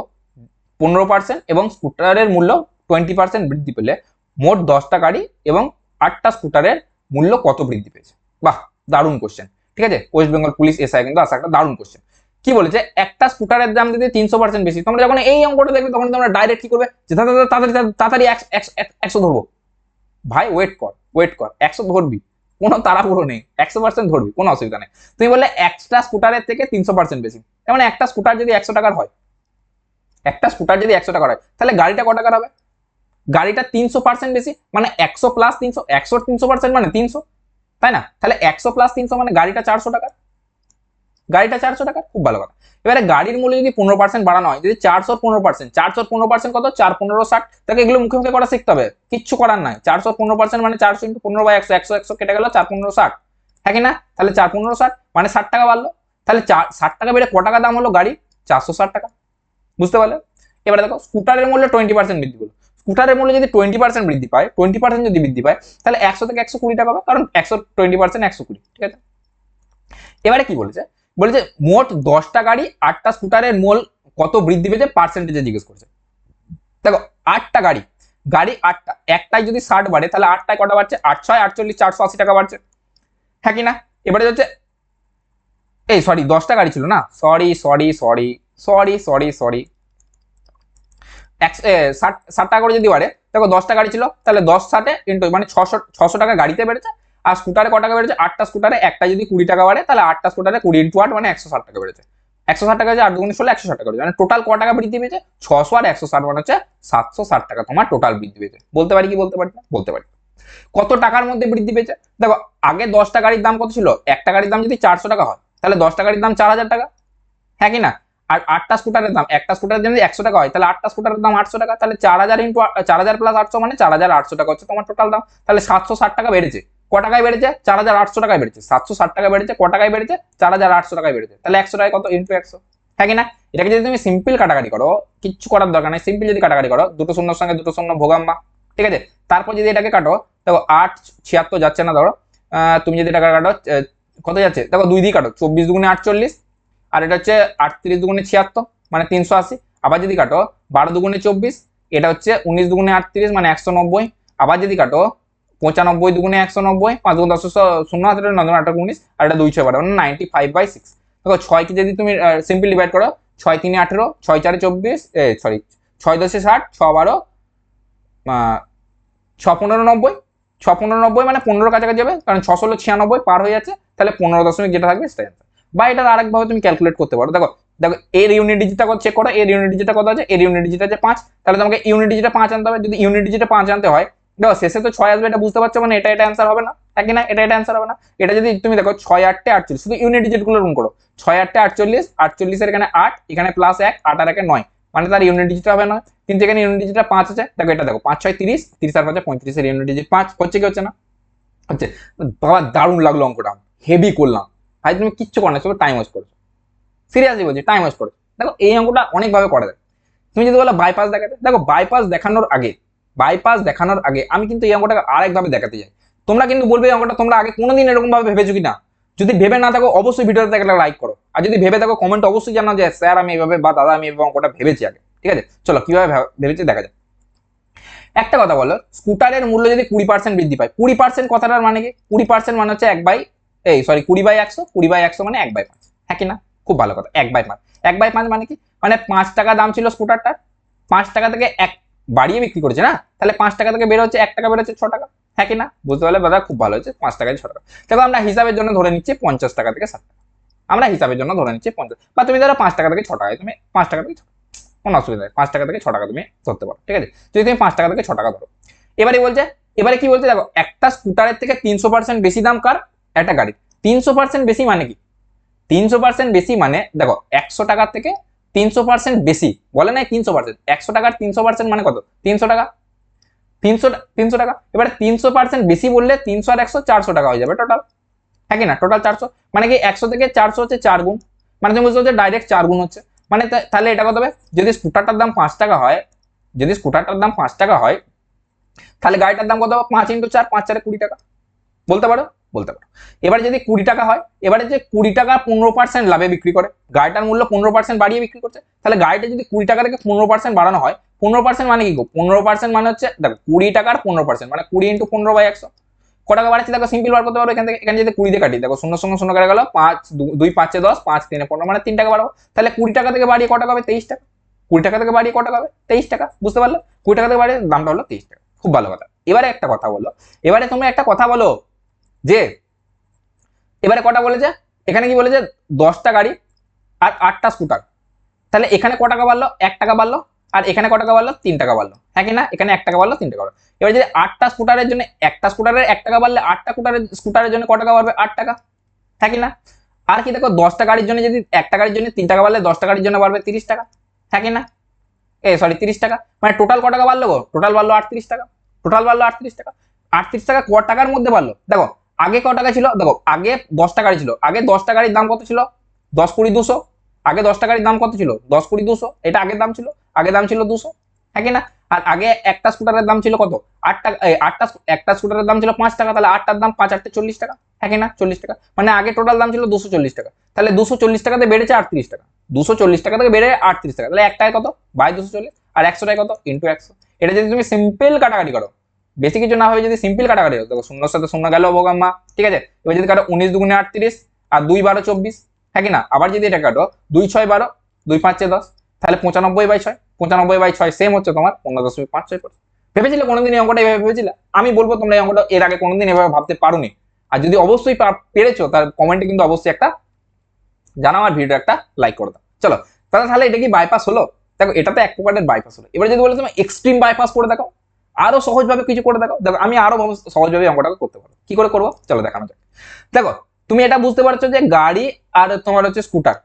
15% এবং স্কুটারের মূল্য 20% বৃদ্ধি পেলে মোট 10টা গাড়ি এবং 8টা স্কুটারের মূল্য কত বৃদ্ধি পেয়েছে? বাহ, দারুণ কোশ্চেন। ঠিক আছে, ওয়েস্ট বেঙ্গল পুলিশ এসআই কিন্তু আসা একটা দারুণ কোশ্চেন। কি বলেছে, একটা স্কুটারের দাম যদি 300% বেশি, তোমরা যখন এই অঙ্কটা দেখবে তখন তোমরা ডাইরেক্ট কি করবে, যে তাড়াতাড়ি 100 ধরবো। ভাই ওয়েট কর, ওয়েট কর, 100 ধরবি, কোনো তাড়াহুড়ো নেই, 100% ধরবি, কোনো অসুবিধা নেই। তুমি বললে একটা স্কুটারের থেকে 300% বেশি, মানে একটা স্কুটার যদি 100 টাকার হয়, একটা স্কুটার যদি 100 টাকার হয়, তাহলে গাড়িটা কত টাকার হবে? গাড়িটা 300% বেশি, মানে 100 প্লাস 300, 100 300% মানে 300, তাই না? তাহলে 100 প্লাস 300 মানে গাড়িটা 400 টাকা, গাড়িটা 400 টাকা, খুব ভালো কথা। এবারে গাড়ির মূল্য যদি 15% বাড়ানো হয়, যদি 400 15%, 400 15% কত, 4 15 60, তাকে এগুলো মুখে মুখে করা শিখতে হবে, কিচ্ছু করার নাই। 400 15% মানে 400 × 15 / 100, 100 100 কেটে গেল, 4 15 60, হ্যাঁ কি না? তাহলে 4 15 60 মানে 60 টাকা বাড়লো, তাহলে 60 টাকা বেড়ে ক টাকা দাম হলো গাড়ি? 460 টাকা। বুঝতে পারলে? এবারে দেখো স্কুটারের মূল্য 20% বৃদ্ধি হলো, স্কুটারের মূল্য যদি 20% বৃদ্ধি পায়, 20% যদি বৃদ্ধি পায়, তাহলে 100 থেকে 120 টাকা হবে, কারণ 100 20% 120। ঠিক আছে, এবারে কি বলেছে, বলেছে মোট 10টা গাড়ি 8টা স্কুটারের মূল কত বৃদ্ধি পেয়েছে পার্সেন্টেজে জিজ্ঞেস করছে। দেখো 8টা গাড়ি, গাড়ি 8টা, একটাই যদি 60 বাড়ে, তাহলে 8টায় কটা বাড়ছে? 8 6 48, 480 টাকা বাড়ছে, হ্যাঁ কি না? এবারে হচ্ছে এই সরি 10টা গাড়ি ছিল না, sorry sorry sorry sorry sorry sorry 60 টাকা করে যদি বাড়ে, দেখো 10টা গাড়ি ছিল, তাহলে 10 60 ইন্টু মানে 600 টাকা গাড়িতে বেড়েছে, আর স্কুটারে ক টাকা বেড়েছে? 8টা স্কুটারে একটা যদি 20 টাকা বাড়ে, তাহলে 8টা স্কুটারে 20 × 8 মানে 160 টাকা বেড়েছে, 160 টাকা হচ্ছে 8 × 16 160 টাকা বেড়েছে, মানে টোটাল ক টাকা বৃদ্ধি পেয়েছে? 600 আর 160 মানে হচ্ছে 760 টাকা তোমার টোটাল বৃদ্ধি পেয়েছে। বলতে পারি কি বলতে পারি না? বলতে পারি। কত টাকার মধ্যে বৃদ্ধি পেয়েছে? দেখো আগে 10টা গাড়ির দাম কত ছিল? একটা গাড়ির দাম যদি 400 টাকা হয়, তাহলে 10টা গাড়ির দাম 4000 টাকা, হ্যাঁ কি না? আর 8টা স্কুটারের দাম, একটা স্কুটারের দাম যদি 100 টাকা হয়, তাহলে 8টা স্কুটারের দাম 800 টাকা, তাহলে 4000 × 4000 প্লাস 800 মানে 4800 টাকা হচ্ছে তোমার টোটাল দাম। তাহলে 760 টাকা বেড়েছে, ক টাকায় বেড়েছে? 4800 টাকায় বেড়েছে, 760 টাকা বেড়েছে, ক টাকায় বেড়েছে? 4800 টাকায় বেড়েছে, তাহলে 100 টাকায় কত ইন্টু 100, হ্যাঁ কি না? এটাকে যদি তুমি সিম্পল কাটাকাটি করো, কিচ্ছু করার দরকার নেই, সিম্পল যদি কাটাকাটি করো, দুটো শূন্যর সঙ্গে দুটো শূন্য ভোগাম্মা, ঠিক আছে? তারপর যদি এটাকে কাটো, দেখো 8 76 যাচ্ছে না, ধরো তুমি যদি এটা কাটো কত যাচ্ছে, দেখো 2 দিয়ে কাটো, 24 2 × 48, আর এটা হচ্ছে 38 2 × 76 মানে 380, আবার যদি কাটো 12 2 × 24, এটা হচ্ছে 19 2 × 38 মানে 190, আবার যদি কাটো 95 2 × 190, 5 2 10 0 হাতে 9 8 19, আর এটা 2 6 12 মানে 95/6। দেখো 6 কে যদি তুমি সিম্পল ডিভাইড করো, 6 3 18, 6 4 24, সরি 6 10 60, 6 12 6 15 90, 6 15 90 মানে 15 কাছাকাছি যাবে, কারণ 6 16 96 পার হয়ে যাচ্ছে, তাহলে 15 দশমিক যেটা থাকবে সেটাই অ্যান্সার। বা এটা আরেকভাবে তুমি ক্যালকুলেট করতে পারো। দেখো দেখো এর ইউনিট ডিজিটটা কত চেক করো, এর ইউনিট ডিজিটটা কত আছে? এর ইউনিট ডিজিট আছে 5, তাহলে তোমাকে ইউনিট ডিজিটটা 5 আনতে হবে। যদি ইউনিট ডিজিটটা 5 আনতে হয়, দেখো শেষে তো 6 আসবে, এটা বুঝতে পারছো, মানে এটা অ্যান্সার হবে না, একই না? এটা অ্যান্সার হবে না। এটা যদি তুমি দেখো 6 8 48, শুধু ইউনিট ডিজিট গুলো রুম করো, 6 8 48, 48 এর এখানে 8, এখানে প্লাস 1, 8 আর 1 9, মানে তার ইউনিট ডিজিট হবে না, কিন্তু এখানে ইউনিট ডিজিটটা 5 আছে। দেখো এটা দেখো 5 6 30, 30 আর 5 35, এর ইউনিট ডিজিট 5 হচ্ছে কি হচ্ছে না? হচ্ছে। বাবা দারুণ লাগলো অঙ্কটা, হেভি করলাম ভাই, তুমি কিচ্ছু করো না, শুধু টাইম ওয়েস্ট করছো, সিরিয়াসলি বলছি টাইম ওয়েস্ট করছো। দেখো এই অঙ্কটা অনেকভাবে করা যায়। তুমি যদি বলো বাইপাস দেখাতে, দেখো বাইপাস দেখানোর আগে আমি কিন্তু এই অঙ্কটাকে আরেকভাবে দেখাতে যাই। তোমরা কিন্তু বলবে এই অঙ্কটা তোমরা আগে কোনোদিন এরকম ভাবে ভেবেছো কিনা। যদি ভেবে না থাকো অবশ্যই ভিডিওতে একটা লাইক করো, আর যদি ভেবে থাকো কমেন্ট অবশ্যই জানাও যে স্যার আমি এইভাবে, বা দাদা আমি এইভাবে অঙ্কটা ভেবেছি আগে। ঠিক আছে, চলো কিভাবে ভেবেছি দেখা যায়। একটা কথা বলো, স্কুটারের মূল্য যদি 20% বৃদ্ধি পায়, 20% কথাটার মানে কি? 20% মানে হচ্ছে 1/, 20/100, 20/100 মানে 1/5, হ্যাঁ কি না? খুব ভালো কথা, 1/5। 1/5 মানে কি, মানে 5 টাকা দাম ছিল স্কুটারটার, 5 টাকা থেকে 1 বাড়িয়ে বিক্রি করেছে না, তাহলে 5 টাকা থেকে বের হচ্ছে 1 টাকা বের হচ্ছে 6 টাকা, হ্যাঁ কি না? বুঝতে পারলে দাদা, খুব ভালো হচ্ছে, 5 টাকায় 6 টাকা। দেখো আমরা হিসাবের জন্য ধরে নিচ্ছি 50 টাকা থেকে 60 টাকা, আমরা হিসাবের জন্য ধরে নিচ্ছি 50, বা তুমি ধরো 5 টাকা থেকে 6 টাকায়, তুমি 5 টাকা থেকে কোনো অসুবিধা নেই, 5 টাকা থেকে 6 টাকা তুমি ধরতে পারো, ঠিক আছে? যদি তুমি 5 টাকা থেকে 6 টাকা ধরো, এবারে বলছে, এবারে কি বলছে দেখো, একটা স্কুটারের থেকে 300% বেশি দাম কার? একটা গাড়ির। 300% বেশি মানে কি? 300% বেশি মানে দেখো 100 টাকা থেকে 300% বেশি, বলে নাই 300%, 100 টাকার 300% মানে কত? 300 টাকা, 300 টাকা। এবারে 300% বেশি বললে 300 আর 100 400 টাকা হয়ে যাবে টোটাল, হ্যাঁ কি না? টোটাল 400, মানে কি 100 থেকে 400 হচ্ছে 4 গুণ, মানে তুমি বুঝতে হচ্ছে ডাইরেক্ট 4 গুণ হচ্ছে, মানে তাহলে এটা কত হবে? যদি স্কুটারটার দাম 5 টাকা হয়, যদি স্কুটারটার দাম 5 টাকা হয়, তাহলে গাড়িটার দাম কত? 5 × 4, 5 4 20 টাকা, বলতে পারো, বলতে পারো। এবারে যদি 20 টাকা হয়, এবারে যে 20 টাকা 15% লাভে বিক্রি করে, গাড়িটার মূল্য 15% বাড়িয়ে বিক্রি করছে, তাহলে গাড়িটা যদি 20 টাকা থেকে 15% বাড়ানো হয়, 15% মানে কি গো? 15% মানে হচ্ছে দেখো 20 টাকার 15% মানে 20 × 15/100, ক টাকা বাড়াচ্ছি দেখো, সিম্পল বার করতে পারো এখান থেকে। এখানে যদি 20 দিয়ে কাটি, দেখো 0 সঙ্গে 0 কেটে গেল, 5 2 5 10, 5 3 15, মানে 3 টাকা বাড়াবো, তাহলে 20 টাকা থেকে বাড়িয়ে ক টাকা হবে? 23 টাকা। 20 টাকা থেকে বাড়িয়ে ক টাকা হবে? 23 টাকা, বুঝতে পারলে? 20 টাকা থেকে বাড়িয়ে দামটা হলো 23 টাকা, খুব ভালো কথা। এবারে একটা কথা বলো, এবারে তুমি একটা কথা বলো যে, এবারে কটা বলেছে, এখানে কি বলেছে? 10টা গাড়ি আর 8টা স্কুটার, তাহলে এখানে ক টাকা বাড়লো? 1 টাকা বাড়লো, আর এখানে ক টাকা বাড়লো? 3 টাকা বাড়লো, হ্যাঁ কি না? এখানে 1 টাকা বাড়লো, 3 টাকা বাড়লো। এবার যদি 8টা স্কুটারের জন্য, একটা স্কুটারের 1 টাকা বাড়লে 8টা স্কুটারের জন্য ক টাকা বাড়বে? 8 টাকা, হ্যাঁ কি না? আর কি দেখো, 10টা গাড়ির জন্য যদি, একটা গাড়ির জন্য 3 টাকা বাড়লে 10টা গাড়ির জন্য বাড়বে 30 টাকা, হ্যাঁ কি না? সরি 30 টাকা, মানে টোটাল ক টাকা বাড়লো গো? টোটাল বাড়লো 38 টাকা, টোটাল বাড়লো 38 টাকা। 38 টাকা ক টাকার মধ্যে বাড়লো? দেখো আগে ক টাকা ছিল, দেখো আগে 10টা গাড়ি ছিল, আগে 10টা গাড়ির দাম কত ছিল? 10 20 200, আগে 10টা গাড়ির দাম কত ছিল? 10 20 200, এটা আগের দাম ছিল, আগে দাম ছিল 200, হ্যাঁ কি না? আর আগে একটা স্কুটারের দাম ছিল কত? 8 টাকা, একটা স্কুটারের দাম ছিল 5 টাকা, তাহলে 8টার দাম 5 8 40 টাকা, হ্যাঁ কি না? 40 টাকা, মানে আগে টোটাল দাম ছিল 240 টাকা, তাহলে 240 টাকাতে বেড়েছে 38 টাকা, 240 টাকা থেকে বেড়ে 38 টাকা, তাহলে একটায় কত? বাই 240, আর 100টায় কত? ইন্টু 100। এটা যদি তুমি সিম্পল কাটাকাটি করো, বেশি কিছু না হবে, যদি সিম্পল কাটাকাটি করো, দেখো শূন্যর সাথে শূন্য গেল বোগাম্মা, ঠিক আছে? এবার যদি কাটো 19 2 38 আর 2 12 24, হ্যাঁ কি না? আবার যদি এটা কাটো 2 6 12, 2 5 10, তাহলে 95/6, 95/6 সেম হচ্ছে তোমার 15.56%। ভেবেছিলে কোনোদিন এই অঙ্কটা এভাবে ভেবেছিলে? আমি বলবো তোমরা এই অঙ্কটা এর আগে কোনোদিন এভাবে ভাবতে পারোনি, আর যদি অবশ্যই পেরেছো তার কমেন্টে কিন্তু অবশ্যই একটা জানাও, আর ভিডিও একটা লাইক করে দাও। চলো তাহলে এটা কি বাইপাস হলো? দেখো এটা তো এক প্রকারের বাইপাস হলো। এবার যদি বলে তুমি এক্সট্রিম বাইপাস করে দেখো, আরো সহজভাবে কিছু করে দেখো, দেখো আমি আরো সহজভাবে অঙ্কটাকে করতে পারবো। কি করে করবো চলো দেখানো যাক। দেখো তুমি এটা বুঝতে পারছো যে গাড়ি আর তোমার হচ্ছে স্কুটার,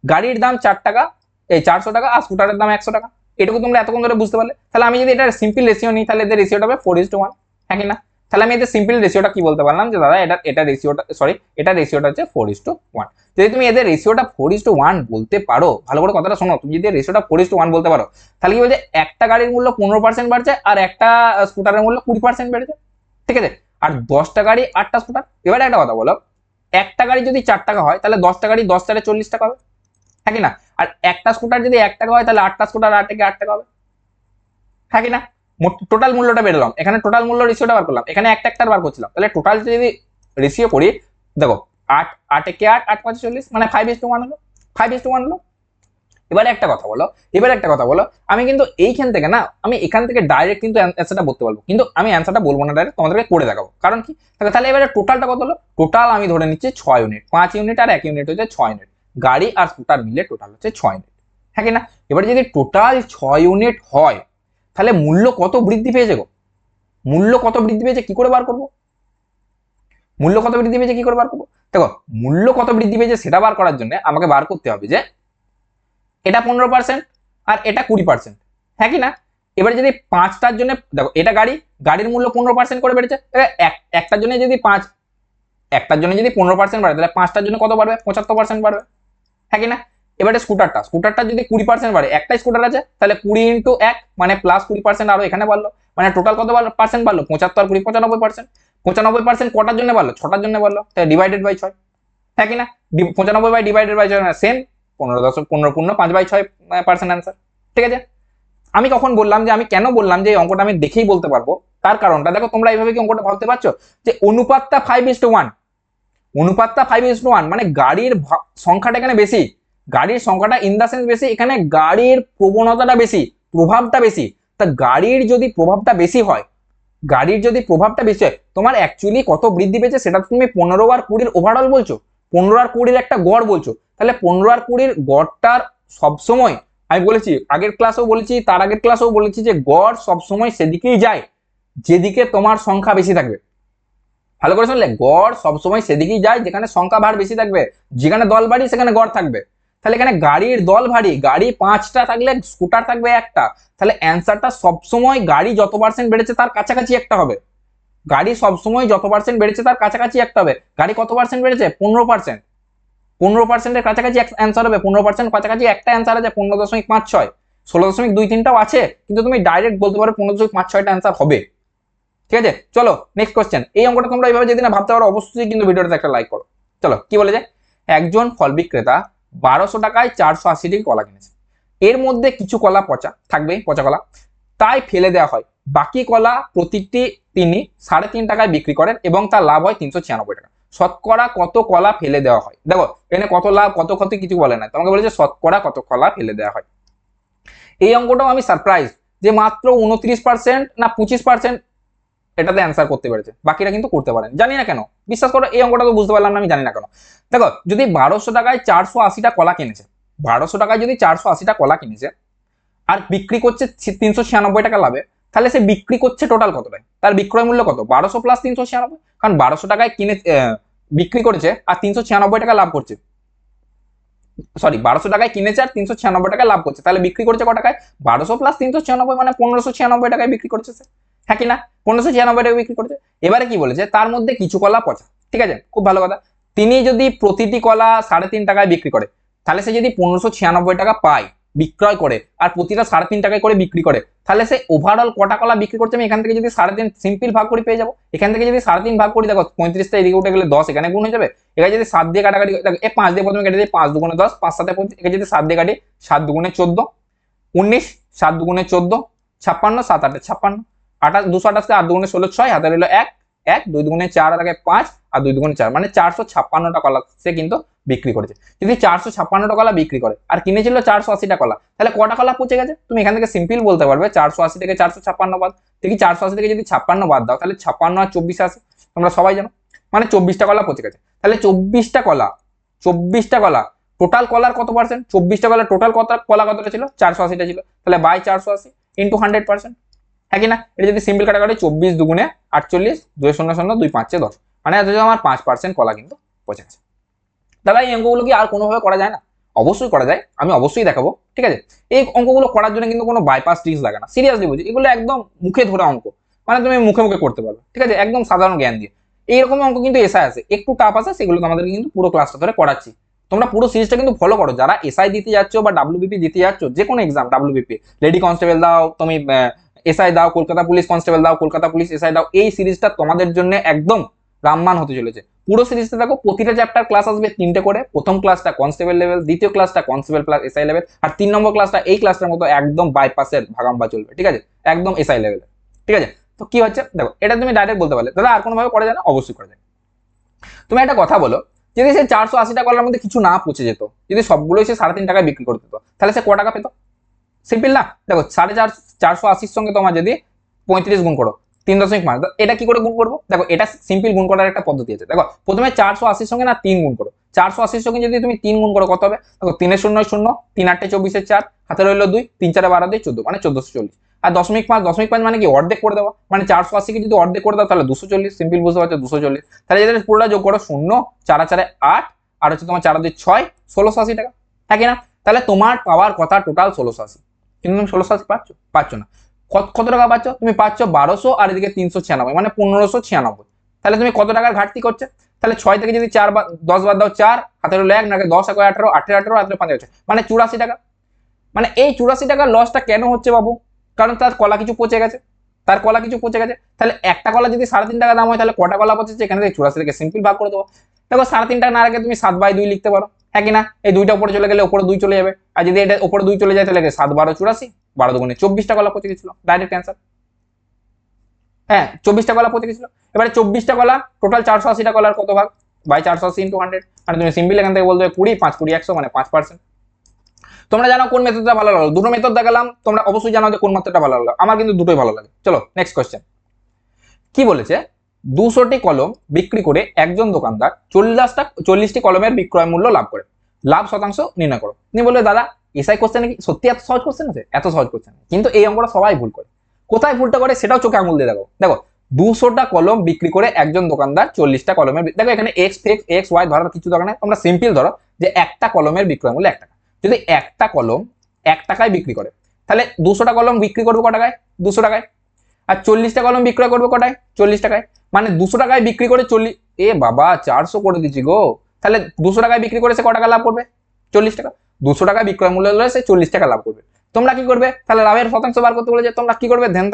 গাড়ির দাম 4 টাকা, এই 400 টাকা, আর স্কুটারের দাম 100 টাকা, এটুকু তোমরা এতক্ষণ ধরে বুঝতে পারলে। তাহলে আমি যদি এটা সিম্পল রেশিও নিই, তাহলে এদের রেশিওটা হবে 4:1, হ্যাঁ কি না? তাহলে আমি এদের সিম্পল রেশিওটা কি বলতে পারলাম, যে দাদা এটা রেশিওটা, সরি এটা রেশিওটা হচ্ছে 4:1। যদি তুমি এদের রেশিওটা 4:1 বলতে পারো, ভালো করে কথাটা শোনো, তুমি যদি রেশিওটা 4:1 বলতে পারো, তাহলে কি বলছে, একটা গাড়ির মূল্য 15% বাড়ছে, আর একটা স্কুটারের মূল্য 20% বেড়েছে, ঠিক আছে? আর 10টা গাড়ি 8টা স্কুটার। এবারে একটা কথা বলো, একটা গাড়ি যদি 4 টাকা হয়, তাহলে 10টা গাড়ি 10 4 40 টাকা হবে, হ্যাঁ কি না? আর একটা স্কুটার যদি 1 টাকা হয়, তাহলে 8টা স্কুটার 8 থেকে 8 টাকা হবে, হ্যাঁ কি না? টোটাল মূল্যটা বেরোলাম, এখানে টোটাল মূল্য রেশিওটা বার করলাম, এখানে একটা বার করছিলাম, তাহলে টোটাল যদি রেশিও করি, দেখো 8 8 একে 8 8 5 40, মানে 5:1 হলো, 5:1 হলো। এবারে একটা কথা বলো, আমি কিন্তু এইখান থেকে না, আমি এখান থেকে ডাইরেক্ট কিন্তু অ্যান্সারটা বলতে পারবো, কিন্তু আমি অ্যান্সারটা বলবো না, ডাইরেক্ট তোমাদেরকে করে দেখাবো। কারণ কি? তাহলে এবারে টোটালটা কত হলো? টোটাল আমি ধরে নিচ্ছি 6 ইউনিট, 5 ইউনিট আর 1 ইউনিট হচ্ছে 6 ইউনিট, গাড়ি আর স্কুটার মিলে টোটাল হচ্ছে 6 ইউনিট, হ্যাঁ কি না? এবারে যদি টোটাল 6 ইউনিট হয়, তাহলে মূল্য কত বৃদ্ধি পেয়েছে গো? মূল্য কত বৃদ্ধি পেয়েছে কি করে বার করবো? মূল্য কত বৃদ্ধি পেয়েছে কি করে বার করবো? দেখো মূল্য কত বৃদ্ধি পেয়েছে সেটা বার করার জন্য আমাকে বার করতে হবে যে এটা 15% আর এটা 20%, হ্যাঁ কি না? এবারে যদি 5টার জন্য, দেখো এটা গাড়ির মূল্য 15% করে বেড়েছে, একটার জন্য যদি 15% বাড়ে, তাহলে 5টার জন্য কত বাড়বে? 75% বাড়বে, হ্যাঁ কি না? এবারে স্কুটারটা যদি 20% বাড়ে, একটাই স্কুটার আছে, তাহলে 20 × 1 মানে প্লাস 20% আরো এখানে বাড়লো, মানে টোটাল কত পার্সেন্ট বাড়লো? 75 আর 20 95%। 95% কটার জন্য বাড়লো? 6টার জন্য বাড়লো, তাহলে ডিভাইডেড বাই 6, হ্যাঁ কি না? 95 ডিভাইডেড বাই 6 সেম 15 পূর্ণ 5/6% অ্যান্সার, ঠিক আছে? আমি কখন বললাম যে, আমি কেন বললাম যে এই অঙ্কটা আমি দেখেই বলতে পারবো, তার কারণটা দেখো, তোমরা এইভাবে কি অঙ্কটা ভাবতে পারছো যে অনুপাতটা 5:1, মানে গাড়ির সংখ্যাটা এখানে বেশি, গাড়ির সংখ্যাটা ইন দা সেন্স বেশি, এখানে গাড়ির প্রবণতাটা বেশি, প্রভাবটা বেশি। তা গাড়ির যদি প্রভাবটা বেশি হয়, তোমার অ্যাকচুয়ালি কত বৃদ্ধি পেয়েছে সেটা তুমি 15 আর 20 ওভারঅল বলছো, 15 আর 20 একটা গড় বলছো। তাহলে 15 আর 20 গড়টার সবসময়, আমি বলেছি আগের ক্লাসেও বলেছি, তার আগের ক্লাসেও বলেছি যে গড় সবসময় সেদিকেই যায় যেদিকে তোমার সংখ্যা বেশি থাকবে। ভালো করে শুনলে, গড় সবসময় সেদিকেই যায় যেখানে সংখ্যা ভার বেশি থাকবে, যেখানে দল ভারী সেখানে গড় থাকবে। তাহলে এখানে গাড়ির দল ভারী, গাড়ি 5টা থাকলে স্কুটার থাকবে একটা, তাহলে অ্যান্সারটা সবসময় গাড়ি যত পার্সেন্ট বেড়েছে তার কাছাকাছি একটা হবে। গাড়ি সবসময় যত পার্সেন্ট বেড়েছে তার কাছাকাছি একটা হবে। গাড়ি কত পার্সেন্ট বেড়েছে? 15%। 15%-এর কাছাকাছি অ্যান্সার হবে, 15% কাছাকাছি একটা অ্যান্সার আছে 15.56, 16.23টাও আছে, কিন্তু তুমি ডাইরেক্ট বলতে পারো 15.56টা অ্যান্সার হবে। ঠিক আছে, চলো নেক্সট কোশ্চেন। এই অঙ্কটা তোমরা এইভাবে যদি না ভাবতে পারো অবশ্যই কিন্তু ভিডিওটাতে একটা লাইক করো। চলো কি বলে যায়, একজন ফল বিক্রেতা 1200 টাকায় 480টি কলা কিনেছে। এর মধ্যে কিছু কলা পচা থাকবে, পচা কলা, তাই ফেলে দেওয়া হয়। বাকি কলা প্রতিটি তিনি 3.5 টাকায় বিক্রি করেন এবং তার লাভ হয় 396 টাকা। শতকরা কত কলা ফেলে দেওয়া হয়? দেখো এখানে কত লাভ কত ক্ষতি কিছু বলে না, তোমাকে বলেছে শতকরা কত কলা ফেলে দেওয়া হয়। এই অঙ্কটাও আমি সারপ্রাইজ যে মাত্র 29% না 25% এটাতে অ্যান্সার করতে পেরেছে, বাকিরা কিন্তু করতে পারেন, জানি না কেন। বিশ্বাস করো এই অঙ্কটা তো বুঝতে পারলাম না, আমি জানি না কেন। দেখো যদি 1200 টাকায় 480টা কলা কিনেছে, 1200 টাকায় যদি 480টা কলা কিনেছে আর বিক্রি করছে 396 টাকা লাভে, তাহলে সে বিক্রি করছে টোটাল কতটায়? তার বিক্রয় মূল্য কত? 1200 প্লাস 396, কারণ 1200 টাকায় কিনে বিক্রি করেছে আর 396 টাকা লাভ করছে, সরি 1200 টাকায় কিনেছে আর 396 টাকা লাভ করছে, তাহলে বিক্রি করছে ক টাকায়? 1200 প্লাস 396 মানে 1596 টাকায় বিক্রি করছে সে, হ্যাঁ কি না? 1596 টাকা বিক্রি করছে। এবারে কি বলেছে, তার মধ্যে কিছু কলা পচা, ঠিক আছে, খুব ভালো কথা। তিনি যদি প্রতিটি কলা 3.5 টাকায় বিক্রি করে, তাহলে সে যদি 1596 টাকা পায় বিক্রয় করে আর প্রতিটা 3.5 টাকায় করে বিক্রি করে, তাহলে সে ওভারঅল কটা কলা বিক্রি করছে? আমি এখান থেকে যদি 3.5 সিম্পল ভাগ করে পেয়ে যাবো। এখান থেকে যদি 3.5 ভাগ করি, দেখো 35টা এদিকে উঠে গেলে 10 এখানে গুণ হয়ে যাবে। এখানে যদি 7 দিয়ে কাটাকাটি, দেখো এই 5 দিয়ে প্রথমে কেটে দিই, 5 দুগুণে 10, 5 7 25, এখানে যদি 7 দিয়ে কাটি, 7 দুগুণে 14, 19, 7 দুগুণে 14, 56, 7 8 56, 228 8 দুগুণে 16, 6 হাতে রইলো 1, 1 2 দুগুণে 4 আর আগে 5 আর 2 দুগুণে 4, মানে 456টা কলা সে কিন্তু বিক্রি করেছে। যদি 456টা কলা বিক্রি করে আর কিনেছিল 480টা কলা, তাহলে কটা কলা পচে গেছে? তুমি এখান থেকে সিম্পল বলতে পারবে 480 থেকে 456 বাদ, দেখি 480 থেকে যদি 56 বাদ দাও তাহলে 56 আর 24 আসে, তোমরা সবাই জানো, মানে 24টা কলা পচে গেছে। তাহলে 24টা কলা টোটাল কলার কত পার্সেন্ট? 24টা কলা টোটাল কলা কতটা ছিল? 480টা ছিল, তাহলে বাই 480 ইন্টু 100%, হ্যাঁ কি না? এটা যদি সিম্পল কাটাকাটি 24 দুগুণে 48, 2 0 0 2 5 10, মানে আমার 5% কলা কিন্তু পচে গেছে। দাদা এই অঙ্কগুলো কি আর কোনোভাবে করা যায় না? অবশ্যই করা যায়, আমি অবশ্যই দেখাবো, ঠিক আছে। এই অঙ্কগুলো করার জন্য কিন্তু কোনো বাইপাস ট্রিক্স লাগে না, সিরিয়াসলি বলছি, এগুলো একদম মুখে ধরা অঙ্ক, মানে তুমি মুখে মুখে করতে পারবে, ঠিক আছে, একদম সাধারণ জ্ঞান দিয়ে। এইরকম অঙ্ক কিন্তু এসআই আছে, একটু টাফ আছে, সেগুলো তোমাদেরকে কিন্তু পুরো ক্লাসটা ধরে করাচ্ছি। তোমরা পুরো সিরিজটা কিন্তু ফলো করো, যারা এসআই দিতে যাচ্ছ বা ডাব্লিউবিপি দিতে যাচ্ছ, যে কোনো এক্সাম, ডাব্লিউবিপি লেডি কনস্টেবল দাও, তুমি এসআই দাও, কলকাতা পুলিশ কনস্টেবল দাও, কলকাতা পুলিশ এসআই দাও, এই সিরিজটা তোমাদের জন্য একদম রামমান হতে চলেছে। পুরো সিরিজটা দেখো, প্রতিটা চ্যাপ্টার ক্লাস আসবে 3টে করে, প্রথম ক্লাসটা কনস্টেবল লেভেল, দ্বিতীয় ক্লাসটা কনস্টেবল প্লাস এসআই লেভেল, আর 3 নম্বর ক্লাসটা এই ক্লাসটার মতো একদম বাইপাসের ভাগাম্বা চলবে, ঠিক আছে, একদম এসআই লেভেল, ঠিক আছে। তো কি হচ্ছে দেখো, এটা তুমি ডাইরেক্ট বলতে পারলে দাদা আর কোনো ভাবে করা যায় না? অবশ্যই করা যায়। তুমি একটা কথা বলো, যদি সে 480টা কলার মধ্যে কিছু না পচে যেত, যদি সবগুলোই সে 3.5 টাকায় বিক্রি করে দিত, তাহলে সে ক টাকা পেত? সিম্পল না, দেখো 480 সঙ্গে তোমার যদি 35 গুণ করো 3.5, এটা কি করে গুণ করবো? দেখো এটা সিম্পল গুণ করার একটা পদ্ধতি আছে। দেখো প্রথমে 480 সঙ্গে না 3 গুণ করো, 480 সঙ্গে যদি তুমি 3 গুণ করো কত হবে? দেখো 3 0 0, 3 8 24 4, হাতে রইলো 2, 3 4 12 2 14, মানে 1440। আর 0.5 মানে কি অর্ধেক করে দেওয়া, মানে 480 কে যদি অর্ধেক করে দাও তাহলে 240, সিম্পল বুঝতে পারছো, 240। তাহলে এদের পুরোটা যোগ করো, 0 4 4 8 আর হচ্ছে তোমার 4 2 6, 1680 টাকা, হ্যাঁ কি না? তাহলে তোমার পাওয়ার কথা টোটাল 1680, কিন্তু তুমি 1680 পাচ্ছ না। কত টাকা পাচ্ছ? তুমি পাচ্ছ 1200 আর এদিকে 396, মানে 1596। তাহলে তুমি কত টাকার ঘাটতি করছে? তাহলে 6 থেকে যদি 4 10 বাদ দাও 4, হাতে হলো 1, নাকি 10 1 18, 18 18 হাতে 5 মানে 84 টাকা। মানে এই 84 টাকার লসটা কেন হচ্ছে বাবু? কারণ তার কলা কিছু পচে গেছে, তাহলে একটা কলা যদি 3.5 টাকা দাম হয়, তাহলে কটা কলা পচেছে? এখানে থেকে 84 থেকে সিম্পল ভাগ করে দেবো। দেখো 3.5 টাকা না রেখে তুমি 7/2 লিখতে পারো, হ্যাঁ কি না? এই দুইটা উপরে চলে গেলে উপরে 2 চলে যাবে, আর যদি এটা উপরে 2 চলে যায় তাহলে 7 12 84, 12 দুগুণে 24টা কলা পচে গেছিল, ডাইরেক্ট অ্যান্সার। হ্যাঁ 24টা কলা পচে গেছিল। এবারে 24টা কলা টোটাল 480টা কলার কত ভাগ? বাই 480 ইন্টু 100, মানে তুমি সিম্পল এখান থেকে বলতে হবে 20 5 20 100, মানে 5%। তোমরা জানো কোন মেথডটা ভালো লাগলো, দুটো মেথড দেখালাম, তোমরা অবশ্যই জানো যে কোন মেথডটা ভালো লাগলো। আমার কিন্তু দুটোই ভালো লাগে। চলো নেক্সট কোশ্চেন। কি বলেছে, 200টি কলম বিক্রি করে একজন দোকানদার 40টি কলমের বিক্রয় মূল্য লাভ করে, লাভ শতাংশ নির্ণয় করো। তুমি বলবে দাদা এসআই কোশ্চেন নাকি, সত্যি এত সহজ কোশ্চেন আছে? এত সহজ কোশ্চেন, কিন্তু এই অঙ্কটা সবাই ভুল করে। কোথায় ভুলটা করে সেটাও চোখে আঙুল দিয়ে দেখো। দেখো 200টা কলম বিক্রি করে একজন দোকানদার 40টা কলমের, দেখো এখানে এক্স ওয়াই ধরার কিছু দরকার নেই, তোমরা সিম্পল ধরো যে একটা কলমের বিক্রয় মূল্য 1 টাকা। যদি একটা কলম 1 টাকায় বিক্রি করে, তাহলে 200টা কলম বিক্রি করবো ক টাকায়? 200 টাকায়। আর 40টা কলম বিক্রয় করবো কটায়? 40 টাকায়। মানে 200 টাকায় বিক্রি করে 40, এ বাবা 400 করে দিচ্ছি গো। তাহলে 200 টাকায় বিক্রি করে সে ক টাকা লাভ করবে? 40 টাকা। 200 টাকা বিক্রয় মূল্য হলে সে 40 টাকা লাভ করবে। তোমরা কি করবে? তাহলে লাভের শতাংশ বার করতে বলেছে, তোমরা কি করবে? ধান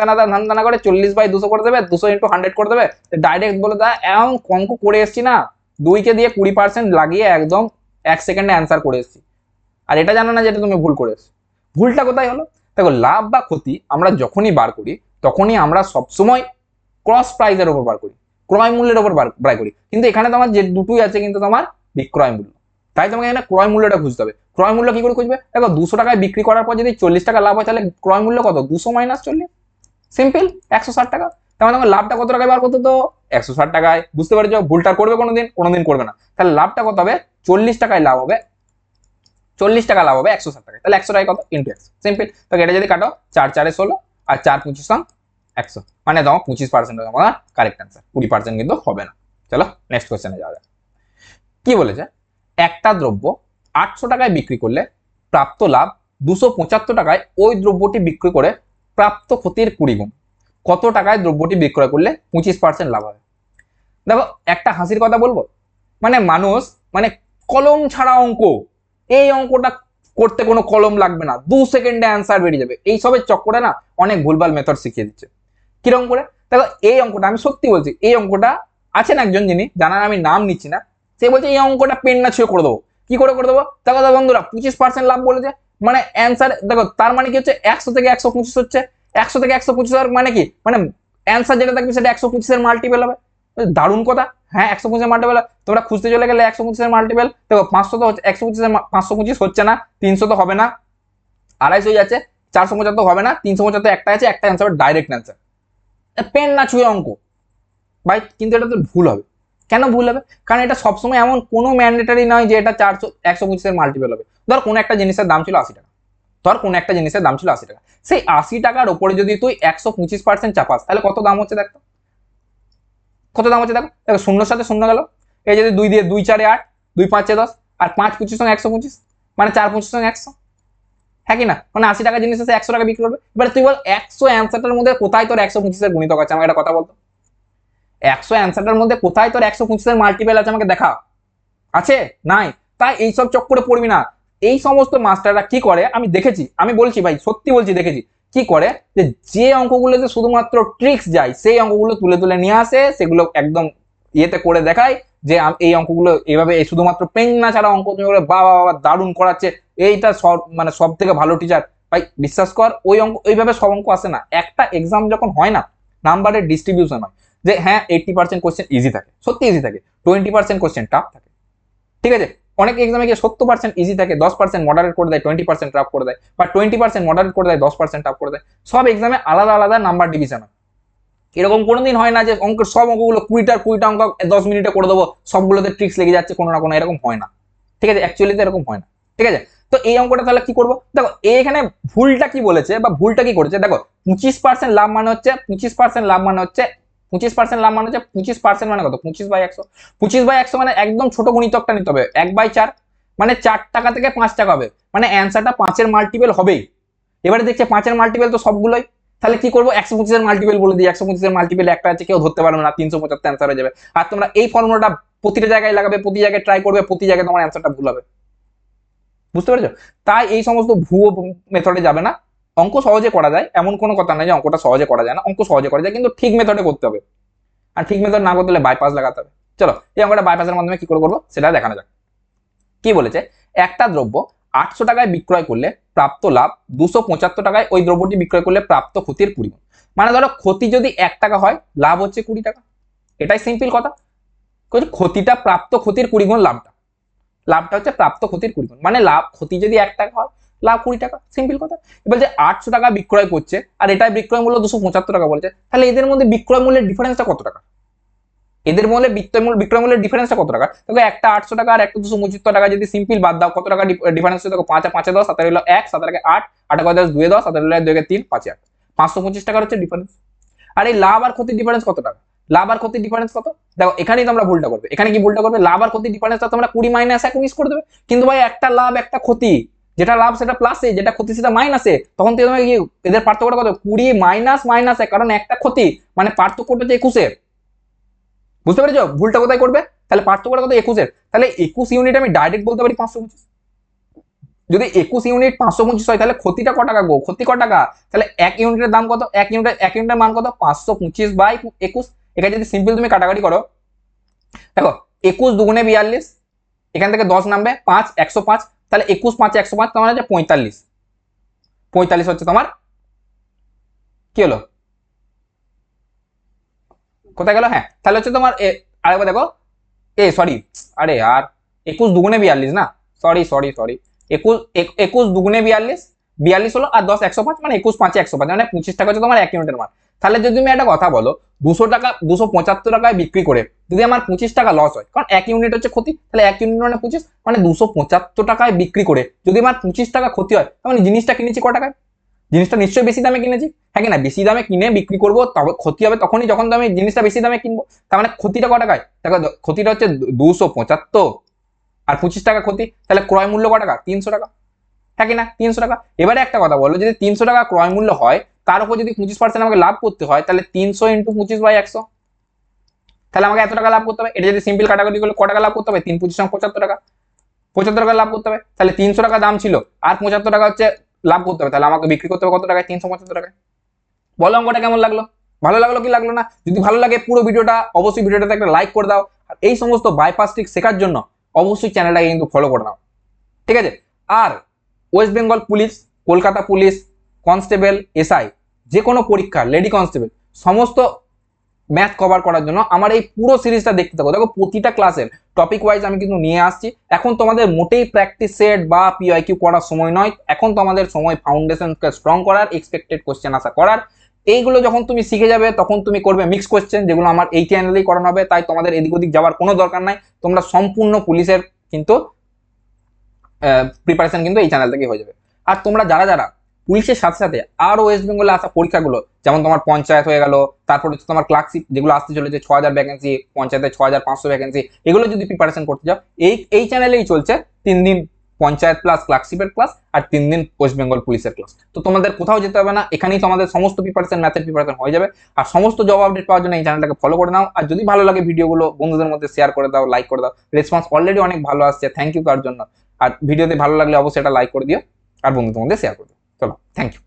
করে 40/200 করে দেবে, 200 × 100 করে দেবে, ডাইরেক্ট বলে দেয় এমন অঙ্ক করে এসছি না, 2 কে দিয়ে 20% লাগিয়ে একদম 1 সেকেন্ডে অ্যান্সার করে এসছি। আর এটা জানো না যেটা তুমি ভুল করে এসছো। ভুলটা কোথায় হলো? দেখো লাভ বা ক্ষতি আমরা যখনই বার করি তখনই আমরা সবসময় ক্রস প্রাইজের উপর বার করি, ক্রয় মূল্যের উপর বার করি। কিন্তু এখানে তোমার যে দুটোই আছে কিন্তু তোমার বিক্রয় মূল্য, তাই তোমাকে এখানে ক্রয় মূল্যটা খুঁজতে হবে। ক্রয় মূল্য কি করে খুঁজবে? দেখো 200 টাকায় বিক্রি করার পর যদি 40 টাকা লাভ হয়, তাহলে ক্রয় মূল্য কত? 200 - 40, সিম্পল 160 টাকা। তার মানে তোমার লাভটা কত টাকায় বার করতে? তো 160 টাকায়। বুঝতে পারছো? ভুলটা করবে কোনোদিন করবে না। তাহলে লাভটা কত হবে? 40 টাকায় লাভ হবে, 40 টাকা লাভ হবে 160 টাকায়। তাহলে 100 টাকা কত? Into 100, simple. তো এটা যদি কাটো 4 × 4 = 16 আর 4 × 25 = 100, মানে তোমার 25% তোমার কারেক্ট অ্যান্সার, 20% কিন্তু হবে না। চলো নেক্সট কোশ্চেনে যাওয়া যাক। কি বলেছে, একটা দ্রব্য 800 টাকায় বিক্রি করলে প্রাপ্ত লাভ 275 টাকায় ওই দ্রব্যটি বিক্রি করে প্রাপ্ত ক্ষতির 20 গুণ। কত টাকায় দ্রব্যটি বিক্রয় করলে 25% লাভ হবে? দেখো একটা হাসির কথা বলবো, মানে মানুষ মানে কলম ছাড়া অঙ্ক, এই অঙ্কটা করতে কোনো কলম লাগবে না, 2 সেকেন্ডে অ্যান্সার বেরিয়ে যাবে। এই সবের চক্করে না অনেক ভুলভাল মেথড শিখিয়ে দিচ্ছে। কিরকম করে? দেখো এই অঙ্কটা আমি সত্যি বলছি, এই অঙ্কটা আছেন একজন যিনি জানার, আমি নাম নিচ্ছি না, সে বলছে এই অঙ্কটা পেন না ছুঁয়ে করে দেবো। কি করে দেবো? দেখো বন্ধুরা 25% লাভ বলেছে, মানে অ্যান্সার দেখো, তার মানে কি হচ্ছে 100 থেকে 125 হচ্ছে, 100 থেকে 125 হওয়ার মানে কি, মানে অ্যান্সার যেটা থাকবে সেটা 125 মাল্টিপল হবে। দারুণ কথা। হ্যাঁ 125 মাল্টিপল, তোমরা খুঁজতে চলে গেলে 125 মাল্টিপল, দেখো 500 তো হচ্ছে, 525 হচ্ছে না, 300 তো হবে না, 250 যাচ্ছে, 475 হবে না, 375 একটা আছে, একটা অ্যান্সার ডাইরেক্ট অ্যান্সার। পেন না ছুঁয়ে অঙ্ক ভাই, কিন্তু এটা তো ভুল হবে। কেন ভুল হবে? কারণ এটা সবসময় এমন কোনো ম্যান্ডেটারি নয় যে এটা 125 মাল্টিপল হবে। ধর কোনো একটা জিনিসের দাম ছিল 80 টাকা, ধর কোনো একটা জিনিসের দাম ছিল 80 টাকা, সেই 80 টাকার উপরে যদি তুই 125% চাপাস, তাহলে কত দাম হচ্ছে দেখো, কত দাম হচ্ছে দেখো। দেখো শূন্যর সাথে শূন্য গেল, এই যদি 2 দিয়ে 2 × 4 = 8, 2 × 5 = 10, আর 5 × 25 = 125, মানে 4 × 25 = 100, হ্যাঁ কি না? মানে 80 টাকা জিনিস আছে 100 টাকা বিক্রি করবে। এবার তুই বল 100 অ্যান্সারটার মধ্যে কোথায় তোর 125 গুণিতক আছে? আমাকে একটা কথা বলতো, 100 অ্যান্সারটার মধ্যে কোথায় তোর 125 মাল্টিপল আছে? আমাকে দেখা, আছে? নাই। তাই এইসব চক্করে পড়বি না। এই সমস্ত মাস্টাররা কি করে আমি দেখেছি, আমি বলছি ভাই সত্যি বলছি, দেখেছি কি করে, যে অঙ্কগুলোতে শুধুমাত্র ট্রিক্স যায় সেই অঙ্কগুলো তুলে তুলে নিয়ে আসে, সেগুলো একদম ইয়েতে করে দেখায় যে এই অঙ্কগুলো এইভাবে, এই শুধুমাত্র পেন না ছাড়া অঙ্ক তুমি বলে বাবা বাবা দারুণ করাচ্ছে, এইটা সব মানে সব থেকে ভালো টিচার। ভাই বিশ্বাস কর, ওই অঙ্ক ওইভাবে সব অঙ্ক আসে না। একটা এক্সাম যখন হয় না, নাম্বারের ডিস্ট্রিবিউশন হয় যে হ্যাঁ 80% কোশ্চেন ইজি থাকে, সত্যি ইজি থাকে, 20% কোশ্চেন টাফ থাকে, ঠিক আছে? অনেক এক্সামে গিয়ে 70% ইজি থাকে, 10% মডারেট করে দেয়, 20% টাফ করে দেয়, বা 20% মডারেট করে দেয়, 10% টাফ করে দেয়। সব এক্সামে আলাদা আলাদা নাম্বার ডিভিশন হয়। এরকম কোনোদিন হয় না যে অঙ্কের সব অঙ্কগুলো 20টা অঙ্ক 10 মিনিটে করে দেবো, সবগুলোতে ট্রিক্স লেগে যাচ্ছে কোনো না কোনো, এরকম হয় না, ঠিক আছে? অ্যাকচুয়ালি এরকম হয় না, ঠিক আছে? তো এই অঙ্কটা তাহলে কি করবো? দেখো এখানে ভুলটা কি বলেছে বা ভুলটা কি করেছে, দেখো 25% লাভ মানে হচ্ছে 25% লাভ মানে হচ্ছে 25% লাভ মানে হচ্ছে 25% মানে কত? 25/100, 25/100 মানে একদম ছোট গুণিতকটা নিতে হবে, 1/4, মানে 4 টাকা থেকে 5 টাকা হবে, মানে অ্যান্সারটা 5-এর মাল্টিপল হবেই। এবারে দেখছে 5-এর মাল্টিপল তো সবগুলোই, তাহলে কি করবো? 125-এর মাল্টিপল বলে দিই, 125-এর মাল্টিপল একটা আছে, কেউ ধরতে পারবে না, 375 অ্যান্সার হয়ে যাবে। আর তোমরা এই ফর্মুলাটা প্রতিটা জায়গায় লাগাবে, প্রতি জায়গায় ট্রাই করবে, প্রতি জায়গায় তোমার অ্যান্সারটা ভুল হবে। বুঝতে পেরেছো? তাই এই সমস্ত ভুয়ো মেথডে যাবে না। অঙ্ক সহজে করা যায়, এমন কোনো কথা নয় যে অঙ্কটা সহজে করা যায় না, অঙ্ক সহজে করা যায়, কিন্তু ঠিক মেথডে করতে হবে। আর ঠিক মেথড না করতে হলে বাইপাস লাগাতে হবে। চলো এই অঙ্কটা বাইপাসের মাধ্যমে কি করে করবো সেটা দেখানো যাক। কি বলেছে, একটা দ্রব্য 800 টাকায় বিক্রয় করলে প্রাপ্ত লাভ 275 টাকায় ওই দ্রব্যটি বিক্রয় করলে প্রাপ্ত ক্ষতির 20 গুণ। মানে ধরো ক্ষতি যদি 1 টাকা হয়, লাভ হচ্ছে 20 টাকা। এটাই সিম্পল কথা, ক্ষতিটা প্রাপ্ত ক্ষতির 20 গুণ লাভটা, লাভটা হচ্ছে প্রাপ্ত ক্ষতির 20 গুণ। মানে লাভ ক্ষতি যদি 1 টাকা হয়, লাভ 20 টাকা, সিম্পল কথা। এবার যে 800 টাকা বিক্রয় করছে আর এটাই বিক্রয় মূল্য 275 টাকা বলছে, তাহলে এদের মধ্যে বিক্রয় মূল্যের ডিফারেন্সটা কত টাকা? এদের মধ্যে বিক্রয় মূল্যের ডিফারেন্সটা কত টাকা? দেখো একটা 800 টাকা আর একটা 275 টাকা যদি সিম্পল বাদ দাও, কত টাকা ডিফারেন্স হচ্ছে? দেখো 5 আর 5 10, 7 হলো 1, 7 আর 8, 8 আর 10 2 10, 7 হলো 2 3, 5 8, 525 টাকার হচ্ছে ডিফারেন্স। আর এই লাভ আর ক্ষতির ডিফারেন্স কত টাকা? লাভ আর ক্ষতির ডিফারেন্স কত? দেখো এখানেই তোমরা ভুলটা করবে। এখানে কি ভুলটা করবে? লাভ আর ক্ষতির ডিফারেন্সটা তোমরা 20 মাইনাস 1 মিস করে দেবে। কিন্তু ভাই একটা লাভ একটা ক্ষতি, যেটা লাভ সেটা প্লাসে, যেটা ক্ষতি সেটা মাইনাসে, তখন তুমি কি এদের পার্থক্যটা কত? 20 মাইনাস মাইনাসে, কারণ একটা ক্ষতি মানে পার্থক্যটা হচ্ছে 21 এর। বুঝতে পেরেছো ভুলটা কোথায় করবে? তাহলে পার্থক্যটা কত? 21 এর। তাহলে 21 ইউনিট আমি ডাইরেক্ট বলতে পারি 525। যদি 21 ইউনিট 525 হয় তাহলে ক্ষতিটা ক টাকা গো? ক্ষতি ক টাকা? তাহলে 1 ইউনিটের দাম কত? 1 ইউনিটের মান কত? 525 বাই 21। এখানে যদি সিম্পল তুমি কাটাকাটি করো, দেখো 21 দুগুণে 42, এখান থেকে 10 নামবে, 5 105, তাহলে 21 5 105 তোমার হচ্ছে 45। 45 হচ্ছে তোমার কি হলো? কোথায় গেল? হ্যাঁ, তাহলে হচ্ছে তোমার আরেকবার দেখো, সরি, আরে यार 21 দুগুণে 42 না, সরি সরি সরি, 21 দুগুণে 42, 42 হলো আর 10 105, মানে 21 5 105, মানে 25 টাকা হচ্ছে তোমার 1 ইউনিটের মান। তাহলে যদি তুমি একটা কথা বলো, 200 টাকা 275 টাকায় বিক্রি করে যদি আমার 25 টাকা লস হয়, কারণ 1 ইউনিট হচ্ছে ক্ষতি, তাহলে 1 ইউনিট মানে 25, মানে 275 টাকায় বিক্রি করে যদি আমার 25 টাকা ক্ষতি হয়, তাহলে জিনিসটা কিনেছি ক টাকায়? জিনিসটা নিশ্চয়ই বেশি দামে কিনেছি, হ্যাঁ কি না? বেশি দামে কিনে বিক্রি করবো, তবে ক্ষতি হবে তখনই যখন আমি জিনিসটা বেশি দামে কিনবো। তার মানে ক্ষতিটা ক টাকায়? দেখো ক্ষতিটা হচ্ছে 275 আর 25 টাকা ক্ষতি, তাহলে ক্রয় মূল্য ক টাকা? 300 টাকা, হ্যাঁ কি না? 300 টাকা। এবারে একটা কথা বলো, যদি 300 টাকা ক্রয় মূল্য হয়, তার উপর যদি 25% আমাকে লাভ করতে হয়, তাহলে 300 ইন্টু 25 বাই 100, তাহলে আমাকে এত টাকা লাভ করতে হবে। এটা যদি সিম্পল কাটাকাটি করলে ক টাকা লাভ করতে হবে? 3 25 75 টাকা, 75 টাকা লাভ করতে হবে। তাহলে 300 টাকা দাম ছিল আর 75 টাকা হচ্ছে লাভ করতে হবে, তাহলে আমাকে বিক্রি করতে হবে কত টাকায়? 375 টাকায়। বলো অঙ্কটা কেমন লাগলো? ভালো লাগলো কি লাগলো না? যদি ভালো লাগে পুরো ভিডিওটা অবশ্যই ভিডিওটাতে একটা লাইক করে দাও, আর এই সমস্ত বাইপাস ট্রিক শেখার জন্য অবশ্যই চ্যানেলটাকে কিন্তু ফলো করে নাও, ঠিক আছে? আর West Bengal police, Kolkata police, constable, SI, যে কোনো পরীক্ষা, লেডি কনস্টেবল, সমস্ত ম্যাথ কভার করার জন্য আমার এই পুরো সিরিজটা দেখতে থাকো। দেখো প্রতিটা ক্লাসের টপিক ওয়াইজ আমি কিন্তু নিয়ে আসছি। এখন তোমাদের মোটেই প্র্যাকটিস সেট বা পিআইকিউ করার সময় নয়, এখন তোমাদের সময় ফাউন্ডেশনকে স্ট্রং করার, এক্সপেক্টেড কোশ্চেন আশা করার। এইগুলো যখন তুমি শিখে যাবে তখন তুমি করবে মিক্স কোশ্চেন, যেগুলো আমার এই চ্যানেলেই করানো হবে, তাই তোমাদের এদিক ওদিক যাওয়ার কোনো দরকার নাই। তোমরা সম্পূর্ণ পুলিশের কিন্তু প্রিপারেশন কিন্তু এই চ্যানেল থেকে হয়ে যাবে। আর তোমরা যারা যারা পুলিশের সাথে সাথে আরো ওয়েস্ট বেঙ্গলে আসা পরীক্ষাগুলো, যেমন তোমার পঞ্চায়েত হয়ে গেল, তারপর হচ্ছে তোমার ক্লার্কশিপ যেগুলো আসতে চলেছে 6000 ভ্যাকেন্সি, পঞ্চায়েতে 6500 ভ্যাকেন্সি, এগুলো যদি প্রিপারেশন করতে যাও, এই চ্যানেলেই চলছে 3 দিন পঞ্চায়েত প্লাস ক্লার্কশিপের ক্লাস আর 3 দিন ওয়েস্ট বেঙ্গল পুলিশের ক্লাস। তো তোমাদের কোথাও যেতে হবে না, এখানেই তোমাদের সমস্ত প্রিপারেশন, ম্যাথের প্রিপারেশন হয়ে যাবে। আর সমস্ত জব আপডেট পাওয়ার জন্য এই চ্যানেলটাকে ফলো করে নাও। আর যদি ভালো লাগে ভিডিওগুলো বন্ধুদের মধ্যে শেয়ার করে দাও, লাইক করে দাও। রেসপন্স অলরেডি অনেক ভালো আসছে, থ্যাংক ইউ তার জন্য। আর ভিডিওতে ভালো লাগলে অবশ্যই এটা লাইক করে দিও আর বন্ধুদের মধ্যে শেয়ার করে দিও। চলো, থ্যাংক ইউ।